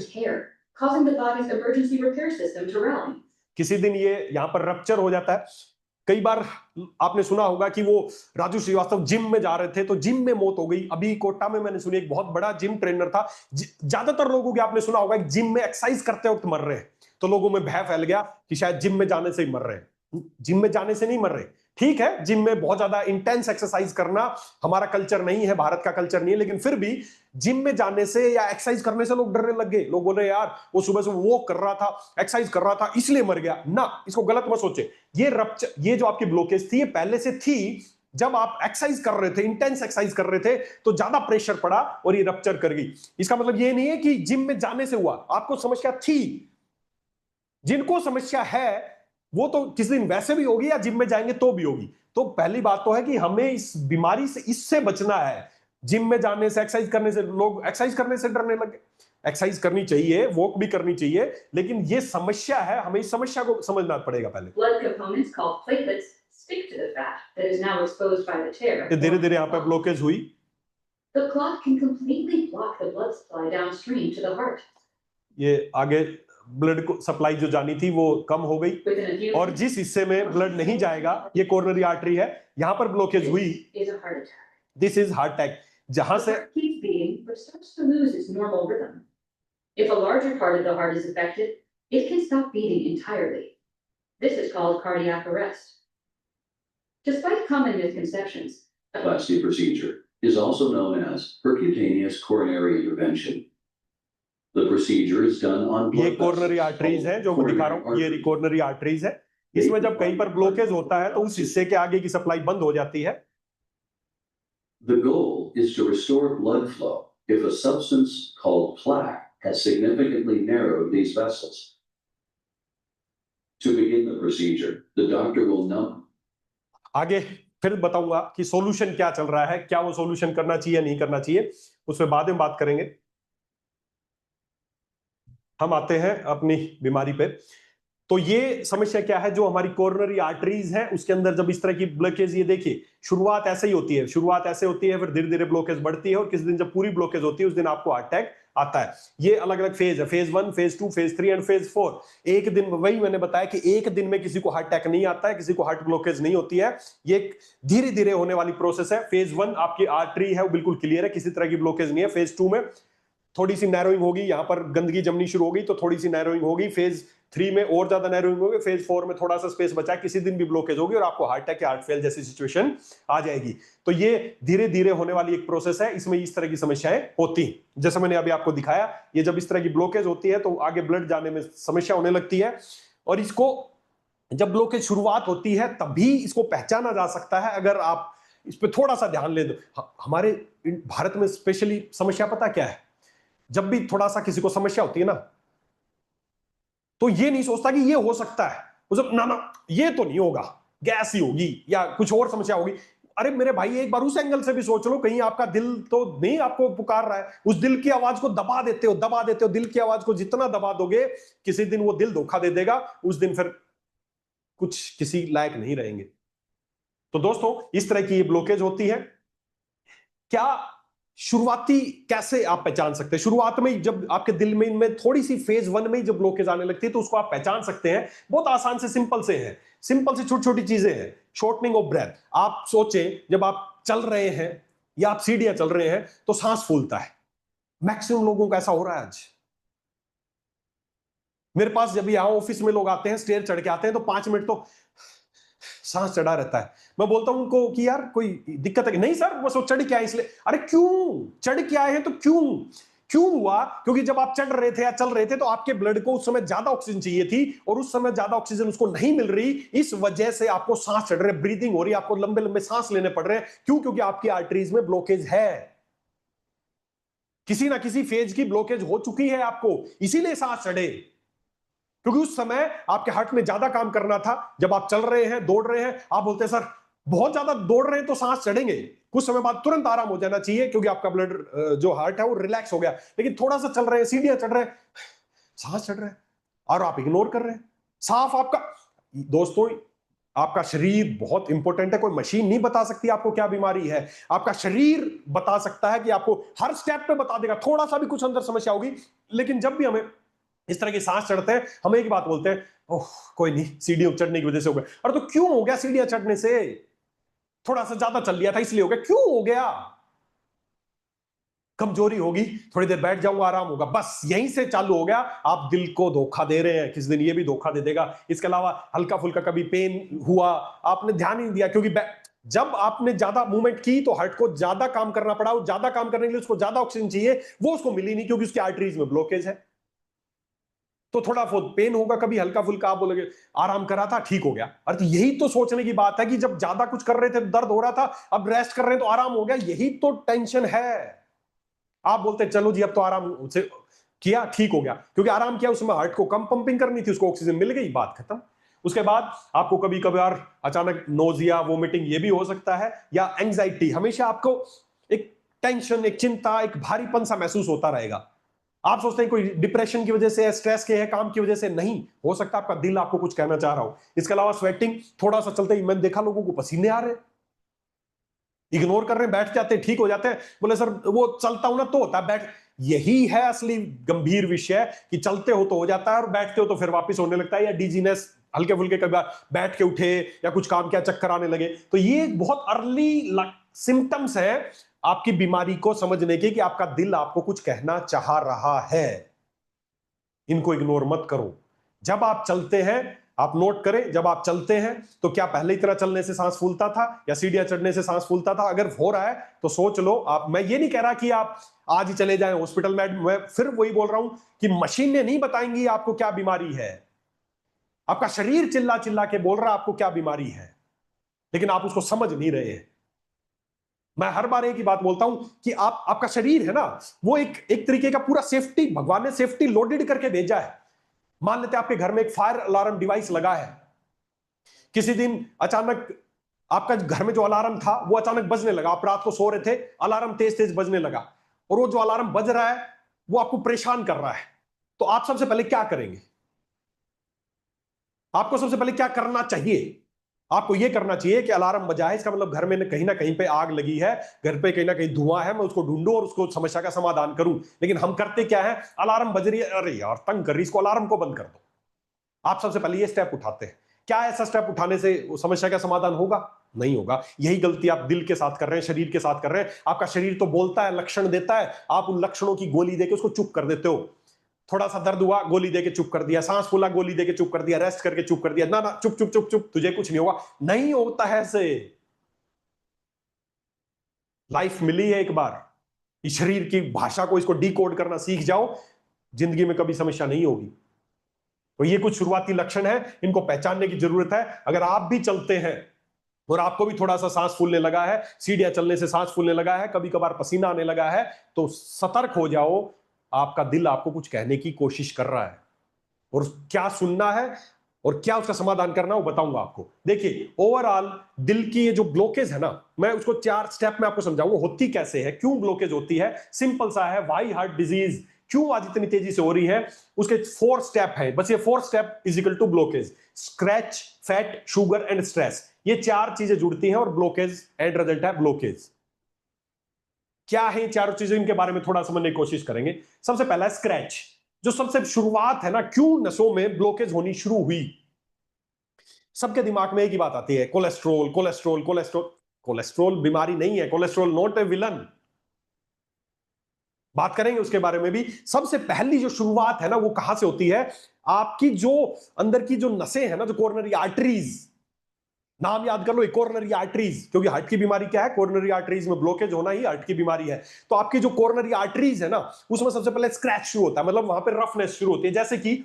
Speaker 2: Causing the body's emergency repair system to rally.
Speaker 1: किसी दिन ये यहाँ पर रप्चर हो जाता है। कई बार आपने सुना होगा कि वो राजू श्रीवास्तव जिम में जा रहे थे तो जिम में मौत हो गई। अभी कोटा में मैंने सुनी, एक बहुत बड़ा जिम ट्रेनर था। ज्यादातर लोगों की आपने सुना होगा कि जिम में एक्सरसाइज करते वक्त मर रहे हैं, तो लोगों में भय फैल गया कि शायद जिम में जाने से ही मर रहे हैं। जिम में जाने से नहीं मर रहे। ठीक है, जिम में बहुत ज्यादा इंटेंस एक्सरसाइज करना हमारा कल्चर नहीं है, भारत का कल्चर नहीं है, लेकिन फिर भी जिम में जाने से या एक्सरसाइज करने से लोग डरने लग गए। लोग बोल रहे यार वो सुबह से वॉक कर रहा था, एक्सरसाइज कर रहा था इसलिए मर गया। ना, इसको गलत मत सोचे। ये रप्चर, ये जो आपकी ब्लॉकेज थी ये पहले से थी। जब आप एक्सरसाइज कर रहे थे, इंटेंस एक्सरसाइज कर रहे थे, तो ज्यादा प्रेशर पड़ा और ये रप्चर कर गई। इसका मतलब ये नहीं है कि जिम में जाने से हुआ, आपको समस्या थी। जिनको समस्या है वो तो किसी दिन वैसे भी होगी या जिम में जाएंगे तो भी होगी। तो पहली बात तो है कि हमें इस बीमारी से, इससे बचना है। जिम में जाने से, एक्सरसाइज करने से, लोग एक्सरसाइज करने से डरने लगे। एक्सरसाइज करनी चाहिए, वॉक भी करनी चाहिए, लेकिन ये समस्या है, हमें इस समस्या को समझना पड़ेगा पहले।
Speaker 2: Blood components called platelets stick to the fat that is now exposed by the tear.
Speaker 1: धीरे धीरे यहाँ पे ब्लॉकेज हुई।
Speaker 2: The clot can completely block the blood supply downstream to the heart.
Speaker 1: ये आगे ब्लड को सप्लाई जो जानी थी वो कम हो गई और जिस हिस्से में ब्लड नहीं जाएगा, ये कोरोनरी आर्टरी है, यहां पर ब्लॉकेज हुई। दिस इज हार्ट अटैक, जहां से
Speaker 2: If a larger part of the heart is affected, it can stop beating entirely. This is called cardiac arrest. Despite common misconceptions,
Speaker 3: a plasty procedure is also known as percutaneous coronary intervention. The procedure is done on
Speaker 1: ये coronary arteries है जो मैं दिखा रहा हूं, ये coronary arteries है। इसमें जब कहीं पर ब्लॉकेज होता है तो उस हिस्से के आगे की सप्लाई बंद हो जाती है।
Speaker 3: The goal is to restore blood flow if a substance called plaque has significantly narrowed these vessels. To begin the procedure, the doctor will numb.
Speaker 1: आगे फिर बताऊंगा कि सॉल्यूशन क्या चल रहा है, क्या वो सॉल्यूशन करना चाहिए नहीं करना चाहिए, उस पर बाद में बात करेंगे। हम आते हैं अपनी बीमारी पे। तो ये समस्या क्या है, जो हमारी कोरोनरी आर्टरीज है उसके अंदर जब इस तरह की ब्लॉकेज, ये देखिए शुरुआत ऐसे ही होती है, शुरुआत ऐसे होती है, फिर धीरे धीरे ब्लॉकेज बढ़ती है और किसी दिन जब पूरी ब्लॉकेज होती है उस दिन आपको हार्ट अटैक आता है। ये अलग अलग फेज है, phase 1, phase 2, phase 3 and phase 4। एक दिन, वही मैंने बताया कि एक दिन में किसी को हार्ट अटैक नहीं आता है, किसी को हार्ट ब्लॉकेज नहीं होती है। ये धीरे धीरे होने वाली प्रोसेस है। फेज 1 आपकी आर्टरी है वो बिल्कुल क्लियर है, किसी तरह की ब्लॉकेज नहीं है। फेज 2 में थोड़ी सी नैरोइंग होगी, यहां पर गंदगी जमनी शुरू होगी तो थोड़ी सी नैरोइंग होगी। फेज 3 में और ज्यादा नैरोइंग होगी। फेज 4 में थोड़ा सा स्पेस बचा है, किसी दिन भी ब्लॉकेज होगी और आपको हार्ट अटैक या हार्ट फेल जैसी सिचुएशन आ जाएगी। तो ये धीरे धीरे होने वाली एक प्रोसेस है, इसमें इस तरह की समस्याएं होती हैं। जैसे मैंने अभी आपको दिखाया, ये जब इस तरह की ब्लॉकेज होती है तो आगे ब्लड जाने में समस्या होने लगती है। और इसको जब ब्लॉकेज शुरुआत होती है तभी इसको पहचाना जा सकता है, अगर आप इस पर थोड़ा सा ध्यान ले दो। हमारे भारत में स्पेशली समस्या पता क्या है, जब भी थोड़ा सा किसी को समस्या होती है ना, तो ये नहीं सोचता कि ये हो सकता है, मतलब ना ना ये तो नहीं होगा, गैस ही होगी या कुछ और समस्या होगी। अरे मेरे भाई, एक बार उस एंगल से भी सोच लो, कहीं आपका दिल तो नहीं आपको पुकार रहा है। उस दिल की आवाज को दबा देते हो। दिल की आवाज को जितना दबा दोगे, किसी दिन वो दिल धोखा दे देगा, उस दिन फिर कुछ किसी लायक नहीं रहेंगे। तो दोस्तों, इस तरह की ये ब्लॉकेज होती है। क्या शुरुआती कैसे आप पहचान सकते हैं? शुरुआत में जब आपके दिल में इनमें थोड़ी सी फेज 1 में ही जब ब्लॉकेज आने लगती है, तो उसको आप पहचान सकते हैं। बहुत आसान से, सिंपल से है, सिंपल से छोटी छोटी चीजें हैं। Shortening of breath. आप सोचें, जब आप चल रहे हैं या आप सीढ़ियां चल रहे हैं तो सांस फूलता है। मैक्सिमम लोगों का ऐसा हो रहा है आज। मेरे पास जब यहां ऑफिस में लोग आते हैं, स्टेयर चढ़ के आते हैं, तो 5 मिनट तो सांस चढ़ा रहता है। मैं बोलता हूं उनको कि यार कोई दिक्कत है कि नहीं सर, बस वो चढ़ के आए इसलिए। अरे क्यों चढ़ के आए हैं? तो क्यों हुआ? क्योंकि जब आप चढ़ रहे थे या चल रहे थे, तो आपके ब्लड को उस समय ज्यादा ऑक्सीजन चाहिए थी, और उस समय ज्यादा ऑक्सीजन उसको नहीं मिल रही। इस वजह से आपको सांस चढ़ रहे, ब्रीदिंग हो रही है, आपको लंबे लंबे सांस लेने पड़ रहे हैं। क्यों? क्योंकि आपकी आर्टरीज में ब्लॉकेज है, किसी ना किसी फेज की ब्लॉकेज हो चुकी है आपको, इसीलिए सांस चढ़े। क्योंकि उस समय आपके हार्ट में ज्यादा काम करना था। जब आप चल रहे हैं, दौड़ रहे हैं, आप बोलते हैं सर बहुत ज्यादा दौड़ रहे हैं तो सांस चढ़ेंगे, कुछ समय बाद तुरंत आराम हो जाना चाहिए, क्योंकि आपका ब्लड जो हार्ट है वो रिलैक्स हो गया। लेकिन थोड़ा सा चल रहे हैं, सीढ़ियां चढ़ रहे हैं, सांस चढ़ रहा है, और आप इग्नोर कर रहे हैं। साफ आपका, दोस्तों, आपका शरीर बहुत इंपॉर्टेंट है। कोई मशीन नहीं बता सकती आपको क्या बीमारी है। आपका शरीर बता सकता है, कि आपको हर स्टेप पे बता देगा। थोड़ा सा भी कुछ अंदर समस्या होगी, लेकिन जब भी हमें इस तरह की सांस चढ़ते हैं, हम एक बात बोलते हैं, ओह कोई नहीं, सीढ़ियों चढ़ने की वजह से हो गया। अरे तो क्यों हो गया? सीढ़ियां चढ़ने से, थोड़ा सा ज्यादा चल लिया था इसलिए हो गया। क्यों हो गया? कमजोरी होगी, थोड़ी देर बैठ जाऊंगा, आराम होगा, बस यहीं से चालू हो गया। आप दिल को धोखा दे रहे हैं, किस दिन ये भी धोखा दे देगा। इसके अलावा हल्का फुल्का कभी पेन हुआ, आपने ध्यान ही नहीं दिया, क्योंकि जब आपने ज्यादा मूवमेंट की तो हार्ट को ज्यादा काम करना पड़ा। वो ज्यादा काम करने के लिए उसको ज्यादा ऑक्सीजन चाहिए, वो उसको मिली नहीं, क्योंकि उसकी आर्टरीज में ब्लॉकेज है। तो थोड़ा बहुत पेन होगा, कभी हल्का फुल्का, आप बोलोगे आराम करा था, ठीक हो गया। अरे तो यही तो सोचने की बात है, कि जब ज्यादा कुछ कर रहे थे तो दर्द हो रहा था, अब रेस्ट कर रहे हैं तो आराम हो गया। यही तो टेंशन है। आप बोलते हैं चलो जी अब तो आराम से किया, ठीक हो गया, क्योंकि आराम किया, उसमें हार्ट को कम पंपिंग करनी थी, उसको ऑक्सीजन मिल गई, बात खत्म। उसके बाद आपको कभी कभार अचानक नोजिया, वोमिटिंग ये भी हो सकता है, या एंजाइटी, हमेशा आपको एक टेंशन, एक चिंता, एक भारीपन सा महसूस होता रहेगा। आप सोचते हैं कोई डिप्रेशन की वजह से, स्ट्रेस के है, काम की वजह से, नहीं हो सकता, आपका दिल आपको कुछ कहना चाह रहा हो। इसके अलावा स्वेटिंग, थोड़ा सा चलते ही मैंने देखा लोगों को पसीने आ रहे, इग्नोर कर रहे हैं, बैठ जाते हैं, ठीक हो जाते हैं। बोले सर वो चलता हूं ना तो होता है, बैठ। यही है असली गंभीर विषय, कि चलते हो तो हो जाता है, और बैठते हो तो फिर वापस होने लगता है, या डीजीनेस, हल्के फुल्के कभी बैठ के उठे या कुछ काम किया, चक्कर आने लगे। तो ये बहुत अर्ली सिम्टम्स है आपकी बीमारी को समझने के, कि आपका दिल आपको कुछ कहना चाह रहा है। इनको इग्नोर मत करो। जब आप चलते हैं, आप नोट करें, जब आप चलते हैं तो क्या पहले की तरह चलने से सांस फूलता था, या सीढ़ियां चढ़ने से सांस फूलता था? अगर हो रहा है तो सोच लो आप। मैं ये नहीं कह रहा कि आप आज ही चले जाएं हॉस्पिटल में। मैं फिर वही बोल रहा हूं कि मशीनें नहीं बताएंगी आपको क्या बीमारी है। आपका शरीर चिल्ला चिल्ला के बोल रहा है आपको क्या बीमारी है, लेकिन आप उसको समझ नहीं रहे हैं। मैं हर बार एक ही बात बोलता हूं कि आपका शरीर है ना, वो एक तरीके का पूरा सेफ्टी, भगवान ने सेफ्टी लोडेड करके भेजा है। मान लेते हैं आपके घर में एक फायर अलार्म डिवाइस लगा है, किसी दिन अचानक आपका घर में जो अलार्म था वो अचानक बजने लगा, आप रात को सो रहे थे, अलार्म तेज तेज बजने लगा, और वो जो अलार्म बज रहा है वो आपको परेशान कर रहा है। तो आप सबसे पहले क्या करेंगे? आपको सबसे पहले क्या करना चाहिए? आपको यह करना चाहिए कि अलार्म बजा है, इसका मतलब घर में ना कहीं पे आग लगी है, घर पे कहीं ना कहीं धुआं है, मैं उसको ढूंढूं और उसको समस्या का समाधान करूं। लेकिन हम करते क्या है, अलार्म बज रही है, अरे यार तंग कर रही, इसको अलार्म को बंद कर दो। आप सबसे पहले ये स्टेप उठाते हैं। क्या ऐसा स्टेप उठाने से समस्या का समाधान होगा? नहीं होगा। यही गलती आप दिल के साथ कर रहे हैं, शरीर के साथ कर रहे हैं। आपका शरीर तो बोलता है, लक्षण देता है, आप उन लक्षणों की गोली देके उसको चुप कर देते हो। थोड़ा सा दर्द हुआ, गोली देके चुप कर दिया, सांस फूला, गोली देके चुप कर दिया, रेस्ट करके चुप कर दिया, ना ना चुप चुप चुप चुप, तुझे कुछ नहीं होगा। नहीं होता है ऐसे। लाइफ मिली है एक बार, इस शरीर की भाषा को, इसको डिकोड करना सीख जाओ, जिंदगी में कभी समस्या नहीं होगी। तो ये कुछ शुरुआती लक्षण है, इनको पहचानने की जरूरत है। अगर आप भी चलते हैं और आपको भी थोड़ा सा सांस फूलने लगा है, सीढ़ियां चलने से सांस फूलने लगा है, कभी कभार पसीना आने लगा है, तो सतर्क हो जाओ। आपका दिल आपको कुछ कहने की कोशिश कर रहा है, और क्या सुनना है? और क्या उसका समाधान करना वो बताऊंगा आपको। देखिए, ओवरऑल दिल की ये जो ब्लॉकेज है ना, मैं उसको 4 स्टेप में आपको समझाऊंगा होती कैसे है, क्यों ब्लॉकेज होती है। सिंपल सा है, वाई हार्ट डिजीज क्यों आज इतनी तेजी से हो रही है, उसके 4 स्टेप है बस। ये 4 step is equal to blockage, scratch, fat, sugar and stress. ये 4 चीजें जुड़ती हैं और ब्लॉकेज एंड रिजल्ट है ब्लॉकेज। क्या है चारों चीजें, इनके बारे में थोड़ा समझने की कोशिश करेंगे। सबसे पहला स्क्रैच, जो सबसे शुरुआत है ना, क्यों नसों में ब्लॉकेज होनी शुरू हुई। सबके दिमाग में एक ही बात आती है, कोलेस्ट्रोल कोलेस्ट्रोल कोलेस्ट्रोल। कोलेस्ट्रोल बीमारी नहीं है, कोलेस्ट्रोल नॉट ए विलन। बात करेंगे उसके बारे में भी। सबसे पहली जो शुरुआत है ना, वो कहां से होती है, आपकी जो अंदर की जो नसें हैं ना, जो कोरोनरी आर्टरीज, नाम याद कर लो, कोरोनरी आर्टरीज, क्योंकि हार्ट की बीमारी क्या है, कोरोनरी आर्टरीज में ब्लॉकेज होना ही हार्ट की बीमारी है। तो आपकी जो कोरोनरी आर्टरीज है ना, उसमें सबसे पहले स्क्रैच शुरू होता है, मतलब वहां पे रफनेस शुरू होती है। जैसे कि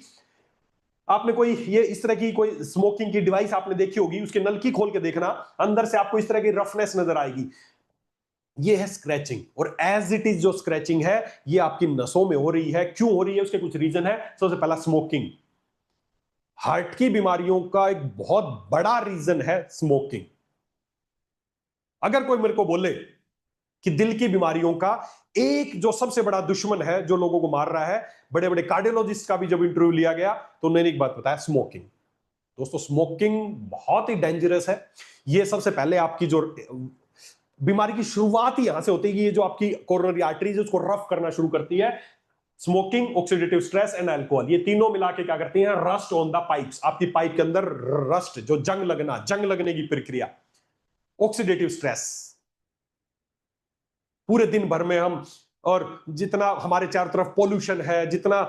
Speaker 1: आपने कोई ये इस तरह की कोई स्मोकिंग की डिवाइस आपने देखी होगी, उसके नल की खोल के देखना, अंदर से आपको इस तरह की रफनेस नजर आएगी, ये है स्क्रैचिंग। और एज इट इज जो स्क्रैचिंग है, ये आपकी नसों में हो रही है। क्यों हो रही है, उसके कुछ रीजन है। सबसे पहला स्मोकिंग, हार्ट की बीमारियों का एक बहुत बड़ा रीजन है स्मोकिंग। अगर कोई मेरे को बोले कि दिल की बीमारियों का एक जो सबसे बड़ा दुश्मन है जो लोगों को मार रहा है, बड़े बड़े कार्डियोलॉजिस्ट का भी जब इंटरव्यू लिया गया तो उन्होंने एक बात बताया, स्मोकिंग। दोस्तों, स्मोकिंग बहुत ही डेंजरस है। ये सबसे पहले आपकी जो बीमारी की शुरुआत ही यहां से होती है कि ये जो आपकी कोरोनरी आर्टरीज उसको रफ करना शुरू करती है। Smoking, oxidative stress and alcohol, ये तीनों मिला के क्या करती हैं, रस्ट ऑन द पाइप्स। आपकी पाइप के अंदर रस्ट, जो जंग लगने की प्रक्रिया, ऑक्सीडेटिव स्ट्रेस। पूरे दिन भर में हम, और जितना हमारे चारों तरफ पोल्यूशन है, जितना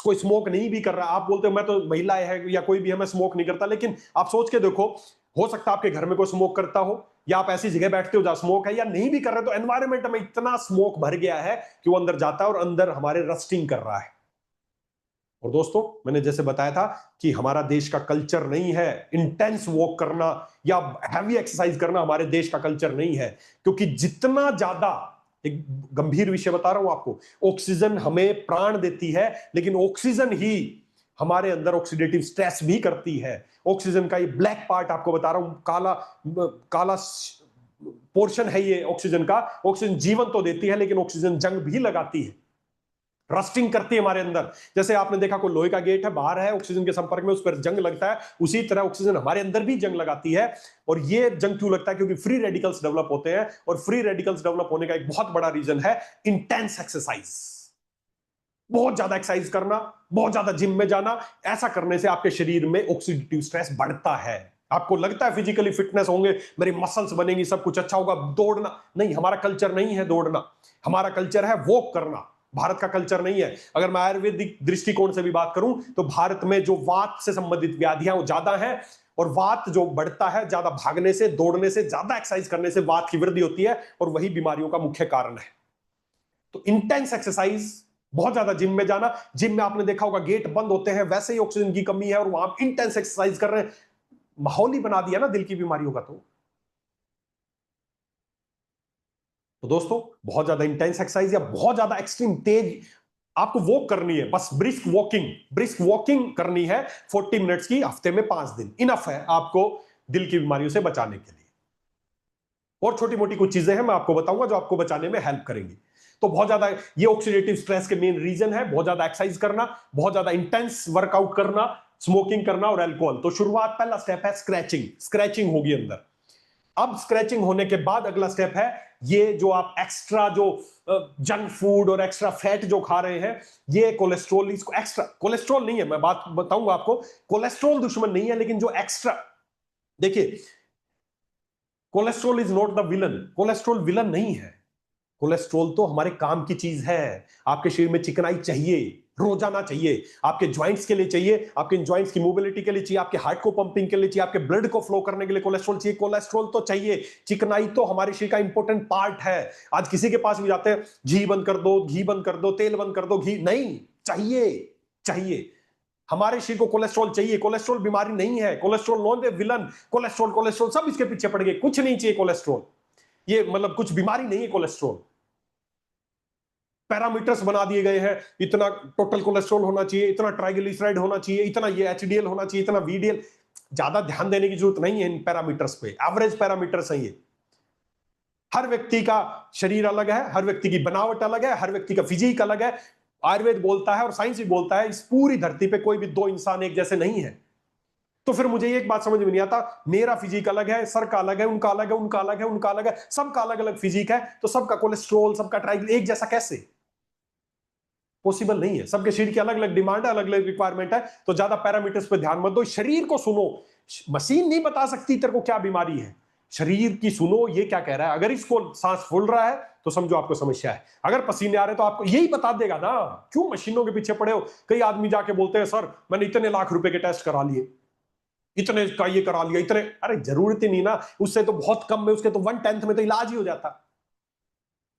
Speaker 1: कोई स्मोक नहीं भी कर रहा, आप बोलते हो मैं तो महिला है या कोई भी है मैं स्मोक नहीं करता, लेकिन आप सोच के देखो, हो सकता है आपके घर में कोई स्मोक करता हो, या आप ऐसी जगह बैठते हो जहां स्मोक है, या नहीं भी कर रहे तो एनवायरमेंट में इतना स्मोक भर गया है कि वो अंदर जाता है और अंदर हमारे रस्टिंग कर रहा है। और दोस्तों, मैंने जैसे बताया था कि हमारा देश का कल्चर नहीं है इंटेंस वॉक करना या हैवी एक्सरसाइज करना, हमारे देश का कल्चर नहीं है। क्योंकि जितना ज्यादा, एक गंभीर विषय बता रहा हूं आपको, ऑक्सीजन हमें प्राण देती है, लेकिन ऑक्सीजन ही हमारे अंदर ऑक्सीडेटिव स्ट्रेस भी करती है। ऑक्सीजन का ये ब्लैक पार्ट आपको बता रहा हूं, काला काला पोर्शन है ये ऑक्सीजन का। ऑक्सीजन जीवन तो देती है, लेकिन ऑक्सीजन जंग भी लगाती है, रस्टिंग करती है हमारे अंदर। जैसे आपने देखा कोई लोहे का गेट है, बाहर है, ऑक्सीजन के संपर्क में, उस पर जंग लगता है, उसी तरह ऑक्सीजन हमारे अंदर भी जंग लगाती है। और ये जंग क्यों लगता है, क्योंकि फ्री रेडिकल्स डेवलप होते हैं, और फ्री रेडिकल्स डेवलप होने का एक बहुत बड़ा रीजन है इंटेंस एक्सरसाइज। बहुत ज्यादा एक्सरसाइज करना, बहुत ज्यादा जिम में जाना, ऐसा करने से आपके शरीर में ऑक्सीडेटिव स्ट्रेस बढ़ता है। आपको लगता है फिजिकली फिटनेस होंगे, मेरी मसल्स बनेंगी, सब कुछ अच्छा होगा, दौड़ना नहीं, हमारा कल्चर नहीं है दौड़ना, हमारा कल्चर है वॉक करना। भारत का कल्चर नहीं है। अगर मैं आयुर्वेदिक दृष्टिकोण से भी बात करूं तो भारत में जो वात से संबंधित व्याधियां वो ज्यादा हैं, और वात जो बढ़ता है ज्यादा भागने से, दौड़ने से, ज्यादा एक्सरसाइज करने से वात की वृद्धि होती है, और वही बीमारियों का मुख्य कारण है। तो इंटेंस एक्सरसाइज, बहुत ज्यादा जिम में जाना, जिम में आपने देखा होगा गेट बंद होते हैं, वैसे ही ऑक्सीजन की कमी है और वहां इंटेंस एक्सरसाइज कर रहे हैं, माहौल ही बना दिया ना दिल की बीमारियों का। तो दोस्तों, बहुत ज्यादा इंटेंस एक्सरसाइज या बहुत ज्यादा एक्सट्रीम तेज आपको वॉक करनी है, बस ब्रिस्क वॉकिंग करनी है 40 मिनट्स की, हफ्ते में 5 दिन इनफ है आपको दिल की बीमारियों से बचाने के लिए। और छोटी मोटी कुछ चीजें हैं मैं आपको बताऊंगा जो आपको बचाने में हेल्प करेंगी। तो बहुत ज्यादा ये ऑक्सीडेटिव स्ट्रेस के मेन रीजन है, बहुत ज्यादा एक्सरसाइज करना, बहुत ज्यादा इंटेंस वर्कआउट करना, स्मोकिंग करना और अल्कोहल। तो शुरुआत, पहला स्टेप है स्क्रैचिंग होगी अंदर। अब स्क्रैचिंग होने के बाद अगला स्टेप है, ये जो आप एक्स्ट्रा जो जंक फूड और एक्स्ट्रा फैट जो खा रहे हैं, ये कोलेस्ट्रॉल, इसको एक्स्ट्रा कोलेस्ट्रॉल नहीं है, मैं बात बताऊंगा आपको, कोलेस्ट्रॉल दुश्मन नहीं है, लेकिन जो एक्स्ट्रा, देखिए, cholesterol is not the villain, cholesterol villain नहीं है। कोलेस्ट्रॉल तो हमारे काम की चीज है। आपके शरीर में चिकनाई चाहिए, रोजाना चाहिए, आपके ज्वाइंट्स के लिए चाहिए, आपके ज्वाइंट्स की मोबिलिटी के लिए चाहिए, आपके हार्ट को पंपिंग के लिए चाहिए, आपके ब्लड को फ्लो करने के लिए कोलेस्ट्रॉल चाहिए। कोलेस्ट्रॉल तो चाहिए, चिकनाई तो हमारे शरीर का इंपॉर्टेंट पार्ट है। आज किसी के पास भी जाते हैं, घी बंद कर दो, घी बंद कर दो, तेल बंद कर दो, घी नहीं चाहिए। हमारे शरीर को कोलेस्ट्रॉल चाहिए। कोलेस्ट्रॉल बीमारी नहीं है, cholesterol not a villain. Cholesterol सब इसके पीछे पड़ गए, कुछ नहीं चाहिए कोलेस्ट्रॉल, ये मतलब कुछ बीमारी नहीं है कोलेस्ट्रॉल। पैरामीटर्स बना दिए गए हैं, इतना टोटल कोलेस्ट्रॉल होना चाहिए, इतना ट्राइग्लिसराइड होना चाहिए, इतना ये एचडीएल होना चाहिए, इतना वीडीएल। ज्यादा ध्यान देने की जरूरत नहीं है इन पैरामीटर्स पे, एवरेज पैरामीटर्स हैं ये। हर व्यक्ति का शरीर अलग है, हर व्यक्ति की बनावट अलग है, हर व्यक्ति का फिजिक अलग है। आयुर्वेद बोलता है और साइंस भी बोलता है, इस पूरी धरती पे कोई भी दो इंसान एक जैसे नहीं है। तो फिर मुझे एक बात समझ में नहीं आता, मेरा फिजिक अलग है, सर का अलग है, उनका अलग है, उनका अलग है, उनका अलग है, सबका अलग अलग फिजिक है, तो सबका कोलेस्ट्रॉल, सबका ट्राइग्लिसराइड एक जैसा कैसे? पॉसिबल नहीं है। सबके शरीर की अलग अलग डिमांड है, अलग अलग रिक्वायरमेंट है। तो ज्यादा पैरामीटर्स पे ध्यान मत दो, शरीर को सुनो। मशीन नहीं बता सकती तेरे को क्या बीमारी है, शरीर की सुनो ये क्या कह रहा है। अगर इसको सांस फूल रहा है तो समझो आपको समस्या है, अगर पसीने आ रहे तो आपको यही बता देगा ना। क्यों मशीनों के पीछे पड़े हो? कई आदमी जाके बोलते हैं सर मैंने इतने लाख रुपए के टेस्ट करा लिए, इतने का ये करा लिया, इतने। अरे जरूरत ही नहीं ना, उससे तो बहुत कम में, उसके तो 1/10 में तो इलाज ही हो जाता।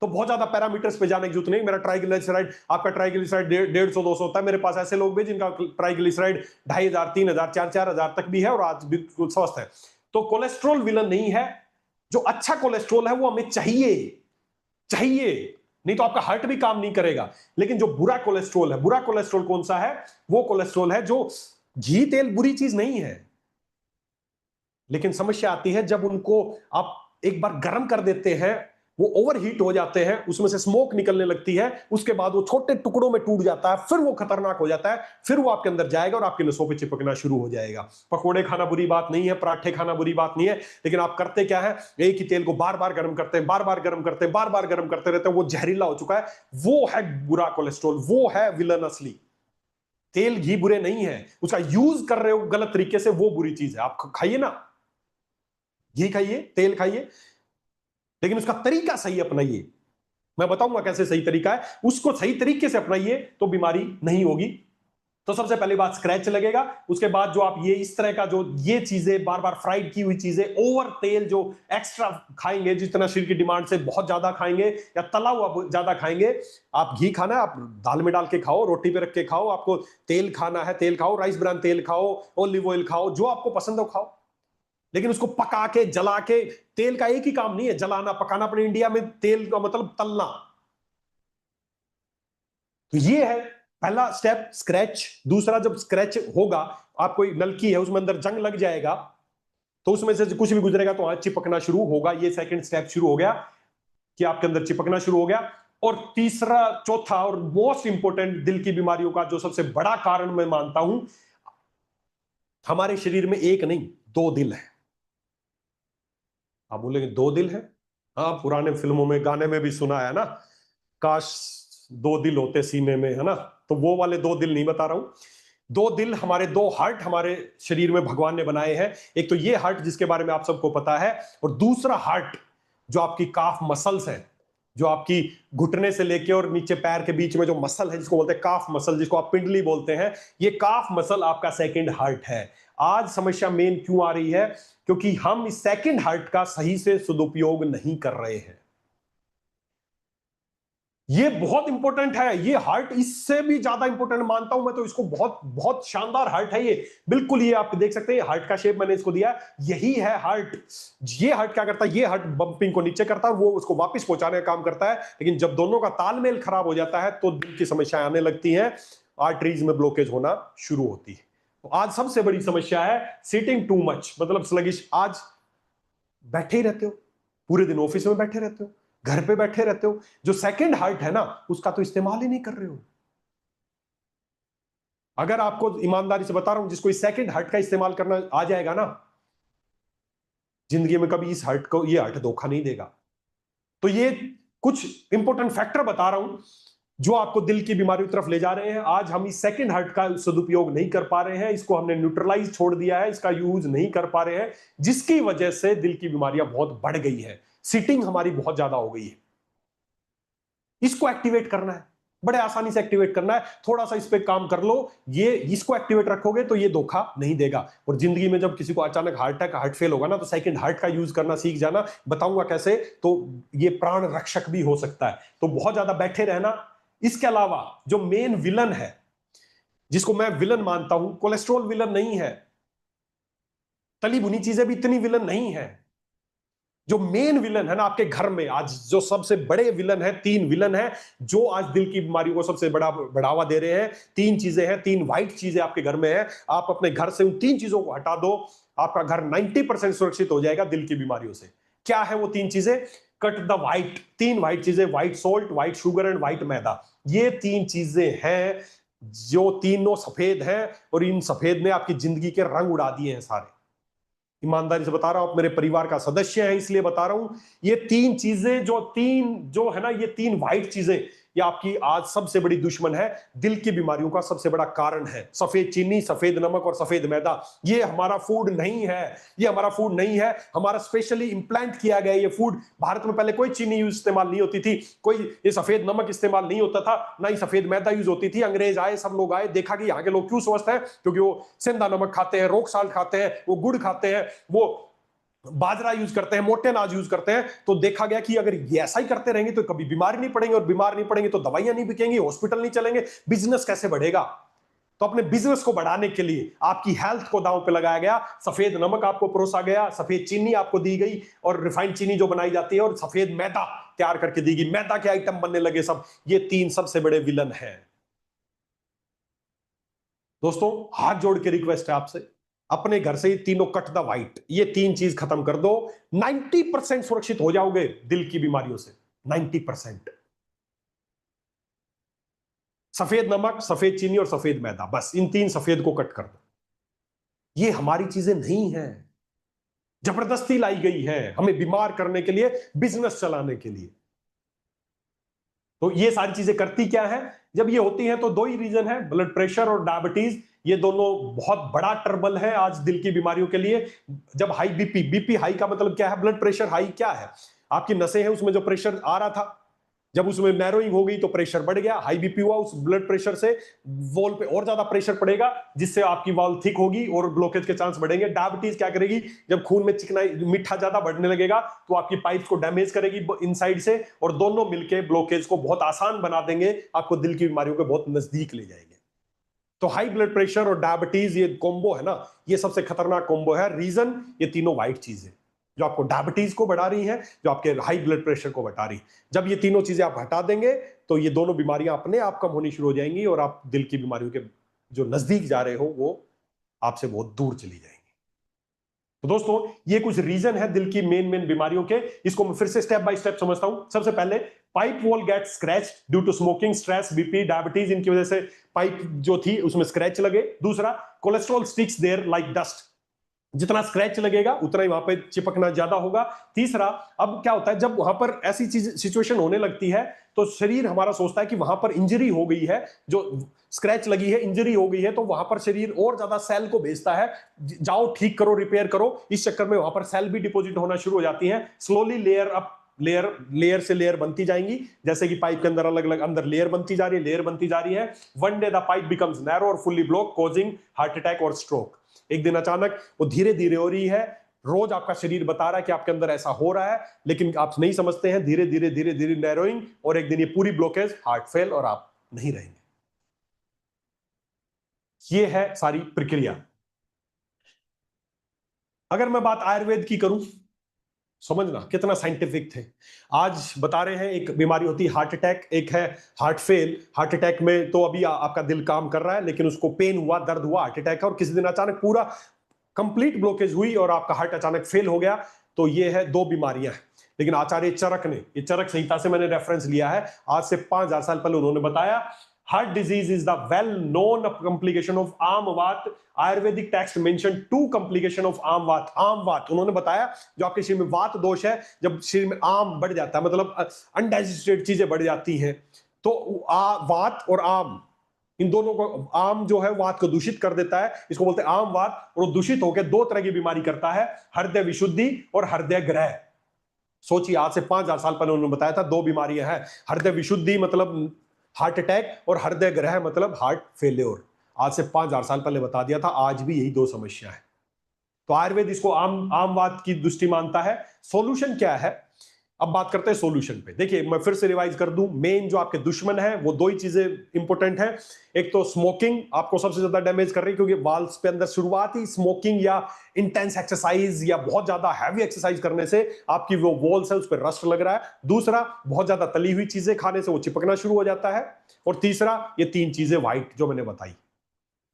Speaker 1: तो बहुत ज्यादा पैरामीटर्स पे जाने की जरूरत नहीं। मेरा ट्राइग्लिसराइड, आपका ट्राइग्लिसराइड 150-200 होता है। मेरे पास ऐसे लोग भी जिनका ट्राइग्लिसराइड 2500, 3000, 4000 तक भी है और आज बिल्कुल स्वस्थ है। तो कोलेस्ट्रॉल विलन नहीं है। जो अच्छा कोलेस्ट्रॉल है वो हमें चाहिए, नहीं तो आपका हार्ट भी काम नहीं करेगा। लेकिन जो बुरा कोलेस्ट्रॉल है, बुरा कोलेस्ट्रॉल कौन सा है? वो कोलेस्ट्रॉल है जो, घी तेल बुरी चीज नहीं है, लेकिन समस्या आती है जब उनको आप एक बार गर्म कर देते हैं, वो ओवरहीट हो जाते हैं, उसमें से स्मोक निकलने लगती है, उसके बाद वो छोटे टुकड़ों में टूट जाता है, फिर वो खतरनाक हो जाता है, फिर वो आपके अंदर जाएगा और आपके नसों पे चिपकना शुरू हो जाएगा। पकोड़े खाना बुरी बात नहीं है, पराठे खाना बुरी बात नहीं है, लेकिन आप करते क्या है? एक ही तेल को बार बार गर्म करते हैं, बार बार गर्म करते हैं, बार बार गर्म करते रहते हैं, वो जहरीला हो चुका है। वो है बुरा कोलेस्ट्रॉल, वो है विलन असली। तेल घी बुरे नहीं है, उसका यूज कर रहे हो गलत तरीके से, वो बुरी चीज है। आप खाइए ना, घी खाइए, तेल खाइए, लेकिन उसका तरीका सही अपनाइए। मैं बताऊंगा कैसे सही तरीका है, उसको सही तरीके से अपनाइए तो बीमारी नहीं होगी। तो सबसे पहली बात स्क्रैच लगेगा। उसके बाद जो आप ये इस तरह का जो ये चीजें बार बार फ्राइड की हुई चीजें, ओवर तेल जो एक्स्ट्रा खाएंगे, जितना शरीर की डिमांड से बहुत ज्यादा खाएंगे या तला हुआ ज्यादा खाएंगे। आप घी खाना है, आप दाल में डाल के खाओ, रोटी पे रख के खाओ। आपको तेल खाना है, तेल खाओ, राइस ब्रान तेल खाओ, ऑलिव ऑयल खाओ, जो आपको पसंद हो खाओ, लेकिन उसको पका के जला के। तेल का एक ही काम नहीं है जलाना पकाना, अपने इंडिया में तेल का मतलब तलना। तो ये है पहला स्टेप, स्क्रैच। दूसरा, जब स्क्रैच होगा, आप कोई नलकी है उसमें अंदर जंग लग जाएगा, तो उसमें से कुछ भी गुजरेगा तो चिपकना शुरू होगा। ये सेकंड स्टेप शुरू हो गया कि आपके अंदर चिपकना शुरू हो गया। और तीसरा, चौथा और मोस्ट इंपोर्टेंट, दिल की बीमारियों का जो सबसे बड़ा कारण मैं मानता हूं, हमारे शरीर में एक नहीं 2 दिल है। आप बोलेंगे 2 दिल है? हाँ, पुराने फिल्मों में गाने में भी सुना है ना, काश 2 दिल होते सीने में, है ना। तो वो वाले 2 दिल नहीं बता रहा हूं। 2 दिल हमारे, 2 हार्ट हमारे शरीर में भगवान ने बनाए हैं। एक तो ये हार्ट जिसके बारे में आप सबको पता है, और दूसरा हार्ट जो आपकी काफ मसल्स है, जो आपकी घुटने से लेके और नीचे पैर के बीच में जो मसल है, जिसको बोलते हैं काफ मसल, जिसको आप पिंडली बोलते हैं, ये काफ मसल आपका सेकंड हार्ट है। आज समस्या मेन क्यों आ रही है? क्योंकि हम इस सेकंड हार्ट का सही से सदुपयोग नहीं कर रहे हैं। ये बहुत इंपॉर्टेंट है, ये हार्ट इससे भी ज्यादा इंपॉर्टेंट मानता हूं मैं तो इसको। बहुत बहुत शानदार हार्ट है ये, बिल्कुल। ये आप देख सकते हैं, हार्ट का शेप मैंने इसको दिया, यही है हार्ट। ये हार्ट क्या करता है? ये हार्ट बंपिंग को नीचे करता है, वो उसको वापस पहुंचाने का काम करता है। लेकिन जब दोनों का तालमेल खराब हो जाता है तो दिल की समस्याएं आने लगती हैं, आर्टरीज में ब्लॉकेज होना शुरू होती है। तो आज सबसे बड़ी समस्या है सिटिंग टू मच, मतलब स्लगिश। आज बैठे ही रहते हो, पूरे दिन ऑफिस में बैठे रहते हो, घर पे बैठे रहते हो, जो सेकंड हार्ट है ना उसका तो इस्तेमाल ही नहीं कर रहे हो। अगर आपको ईमानदारी से बता रहा हूं, जिसको इस सेकंड हार्ट का इस्तेमाल करना आ जाएगा ना, जिंदगी में कभी इस हार्ट को, ये हार्ट धोखा नहीं देगा। तो ये कुछ इंपॉर्टेंट फैक्टर बता रहा हूं जो आपको दिल की बीमारी की तरफ ले जा रहे हैं। आज हम इस सेकंड हार्ट का सदुपयोग नहीं कर पा रहे हैं, इसको हमने न्यूट्रलाइज छोड़ दिया है, इसका यूज नहीं कर पा रहे हैं, जिसकी वजह से दिल की बीमारियां बहुत बढ़ गई है। सीटिंग हमारी बहुत ज्यादा हो गई है। इसको एक्टिवेट करना है, बड़े आसानी से एक्टिवेट करना है। थोड़ा सा इस पे काम कर लो, ये इसको एक्टिवेट रखोगे तो ये धोखा नहीं देगा। और जिंदगी में जब किसी को अचानक हार्ट अटैक, हार्ट फेल होगा ना, तो सेकंड हार्ट का यूज करना सीख जाना। बताऊंगा कैसे, तो ये प्राण रक्षक भी हो सकता है। तो बहुत ज्यादा बैठे रहना। इसके अलावा जो मेन विलन है, जिसको मैं विलन मानता हूं, कोलेस्ट्रॉल विलन नहीं है, तली भुनी चीजें भी इतनी विलन नहीं है, जो मेन विलन है ना आपके घर में, आज जो सबसे बड़े विलन है, 3 विलन है जो आज दिल की बीमारियों को सबसे बड़ा बढ़ावा दे रहे हैं। 3 चीजें हैं, 3 वाइट चीजें आपके घर में है। आप अपने घर से उन 3 चीजों को हटा दो, आपका घर 90% सुरक्षित हो जाएगा दिल की बीमारियों से। क्या है वो 3 चीजें? Cut the white. 3 व्हाइट चीजें, white salt, white sugar and white maida. ये 3 चीजें हैं जो तीनों सफेद हैं और इन सफेद ने आपकी जिंदगी के रंग उड़ा दिए हैं सारे। ईमानदारी से बता रहा हूं, आप मेरे परिवार का सदस्य है इसलिए बता रहा हूं। ये 3 चीजें जो है ना, ये 3 वाइट चीजें, ये आपकी आज सबसे बड़ी दुश्मन है, दिल की बीमारियों का सबसे बड़ा कारण है। सफेद चीनी, सफेद नमक और सफेद मैदा, ये हमारा फूड नहीं है। ये हमारा फूड नहीं है, हमारा स्पेशली इंप्लांट किया गया ये फूड। भारत में पहले कोई चीनी यूज इस्तेमाल नहीं होती थी, कोई ये सफेद नमक इस्तेमाल नहीं होता था, ना ही सफेद मैदा यूज होती थी। अंग्रेज आए, सब लोग आए, देखा कि यहाँ के लोग क्यों स्वस्थ हैं, क्योंकि वो सेंधा नमक खाते हैं, रोक साल्ट खाते हैं, वो गुड़ खाते हैं, वो बाजरा यूज करते हैं, मोटे अनाज यूज करते हैं। तो देखा गया कि अगर ये ऐसा ही करते रहेंगे तो कभी बीमार नहीं पड़ेंगे, और बीमार नहीं पड़ेंगे तो दवाइयां नहीं बिकेंगी, हॉस्पिटल नहीं चलेंगे, बिजनेस कैसे बढ़ेगा। तो अपने बिजनेस को बढ़ाने के लिए आपकी हेल्थ को दांव पे लगाया गया। सफेद नमक आपको परोसा गया, सफेद चीनी आपको दी गई, और रिफाइंड चीनी जो बनाई जाती है, और सफेद मैदा तैयार करके दी गई, मैदा के आइटम बनने लगे सब। ये 3 सबसे बड़े विलन हैं। दोस्तों, हाथ जोड़ के रिक्वेस्ट है आपसे, अपने घर से ये तीनों कट द व्हाइट, ये 3 चीज खत्म कर दो, 90% सुरक्षित हो जाओगे दिल की बीमारियों से। 90%। सफेद नमक, सफेद चीनी और सफेद मैदा, बस इन 3 सफेद को कट कर दो। ये हमारी चीजें नहीं है, जबरदस्ती लाई गई है हमें बीमार करने के लिए, बिजनेस चलाने के लिए। तो ये सारी चीजें करती क्या है? जब ये होती हैं तो 2 ही रीजन है, ब्लड प्रेशर और डायबिटीज। ये दोनों बहुत बड़ा ट्रबल है आज दिल की बीमारियों के लिए। जब हाई बीपी हाई का मतलब क्या है? ब्लड प्रेशर हाई क्या है? आपकी नसें हैं, उसमें जो प्रेशर आ रहा था, जब उसमें नैरोइंग हो गई तो प्रेशर बढ़ गया, हाई बीपी हुआ, उस ब्लड प्रेशर से वॉल पे और ज्यादा प्रेशर पड़ेगा, जिससे आपकी वॉल थिक होगी और ब्लॉकेज के चांस बढ़ेंगे। डायबिटीज क्या करेगी? जब खून में चिकनाई, मीठा ज्यादा बढ़ने लगेगा तो आपकी पाइप्स को डैमेज करेगी इनसाइड से, और दोनों मिलके ब्लॉकेज को बहुत आसान बना देंगे, आपको दिल की बीमारियों के बहुत नजदीक ले जाएंगे। तो हाई ब्लड प्रेशर और डायबिटीज, ये कॉम्बो है ना, ये सबसे खतरनाक कॉम्बो है। रीजन ये तीनों वाइट चीजें जो आपको डायबिटीज को बढ़ा रही हैं, जो आपके हाई ब्लड प्रेशर को बढ़ा रही। जब ये तीनों चीजें आप हटा देंगे तो ये दोनों बीमारियां अपने आप कम होनी शुरू हो जाएंगी, और आप दिल की बीमारियों के जो नजदीक जा रहे हो वो आपसे बहुत दूर चली जाएंगी। तो दोस्तों, ये कुछ रीजन है दिल की मेन बीमारियों के। इसको मैं फिर से स्टेप बाय स्टेप समझता हूं। सबसे पहले, pipe wall get scratch due to smoking, stress, BP, diabetes, इनकी वजह से पाइप जो थी उसमें स्क्रैच लगे। दूसरा, cholesterol sticks there like dust, जितना स्क्रैच लगेगा उतना ही वहां पे चिपकना ज्यादा होगा। तीसरा, अब क्या होता है जब वहां पर ऐसी चीज सिचुएशन होने लगती है तो शरीर हमारा सोचता है कि वहां पर इंजरी हो गई है, जो स्क्रैच लगी है, इंजरी हो गई है, तो वहां पर शरीर और ज्यादा सेल को भेजता है, जाओ ठीक करो, रिपेयर करो। इस चक्कर में वहां पर सेल भी डिपॉजिट होना शुरू हो जाती हैं। स्लोली लेयर से लेयर बनती जाएंगी, जैसे कि पाइप के अंदर अलग अलग अंदर लेयर बनती जा रही है, लेयर बनती जा रही है। One day the pipe becomes narrow और fully block, causing heart attack और स्ट्रोक। एक दिन अचानक वो धीरे धीरे हो रही है, रोज आपका शरीर बता रहा है कि आपके अंदर ऐसा हो रहा है, लेकिन आप नहीं समझते हैं। धीरे धीरे नैरोइंग, और एक दिन ये पूरी ब्लॉकेज, हार्ट फेल, और आप नहीं रहेंगे। ये है सारी प्रक्रिया। अगर मैं बात आयुर्वेद की करूं, समझना कितना साइंटिफिक थे। आज बता रहे हैं एक बीमारी होती है हार्ट अटैक, एक है हार्ट फेल। हार्ट अटैक में तो अभी आपका दिल काम कर रहा है, लेकिन उसको पेन हुआ, दर्द हुआ, हार्ट अटैक है, और किसी दिन अचानक पूरा कंप्लीट ब्लॉकेज हुई और आपका हार्ट अचानक फेल हो गया। तो ये है 2 बीमारियां हैं। लेकिन आचार्य चरक ने, ये चरक संहिता से मैंने रेफरेंस लिया है, आज से 5000 साल पहले उन्होंने बताया, heart disease is the well known complication of आम वात। Ayurvedic text mention 2 complication of आम वात। आम वात उन्होंने बताया, जो आपके शरीर में वात दोष है, जब शरीर में आम बढ़ जाता है, मतलब अनडाइजेस्टेड चीजें बढ़ जाती हैं, तो वात और आम, इन दोनों को, आम जो है वात को दूषित कर देता है, इसको बोलते हैं आम वात, और दूषित होकर 2 तरह की बीमारी करता है, हृदय विशुद्धि और हृदय ग्रह। सोचिए, आज से 5000 साल पहले उन्होंने बताया था 2 बीमारियां हैं, हृदय विशुद्धि मतलब हार्ट अटैक, और हृदय ग्रह मतलब हार्ट फेल्योर। आज से 5000 साल पहले बता दिया था, आज भी यही 2 समस्या है। तो आयुर्वेद इसको आम वात की दृष्टि मानता है। सॉल्यूशन क्या है? अब बात करते हैं सॉल्यूशन पे। देखिए मैं फिर से रिवाइज कर दूं, मेन जो आपके दुश्मन है वो दो ही चीजें इंपॉर्टेंट है। एक तो स्मोकिंग आपको सबसे ज्यादा डैमेज कर रही है, क्योंकि वाल्स पे अंदर शुरुआती स्मोकिंग या इंटेंस एक्सरसाइज या बहुत ज्यादा हैवी एक्सरसाइज करने से आपकी वो वॉल्स है उस पर रस्ट लग रहा है। दूसरा, बहुत ज्यादा तली हुई चीजें खाने से वो चिपकना शुरू हो जाता है। और तीसरा, ये तीन चीजें व्हाइट जो मैंने बताई।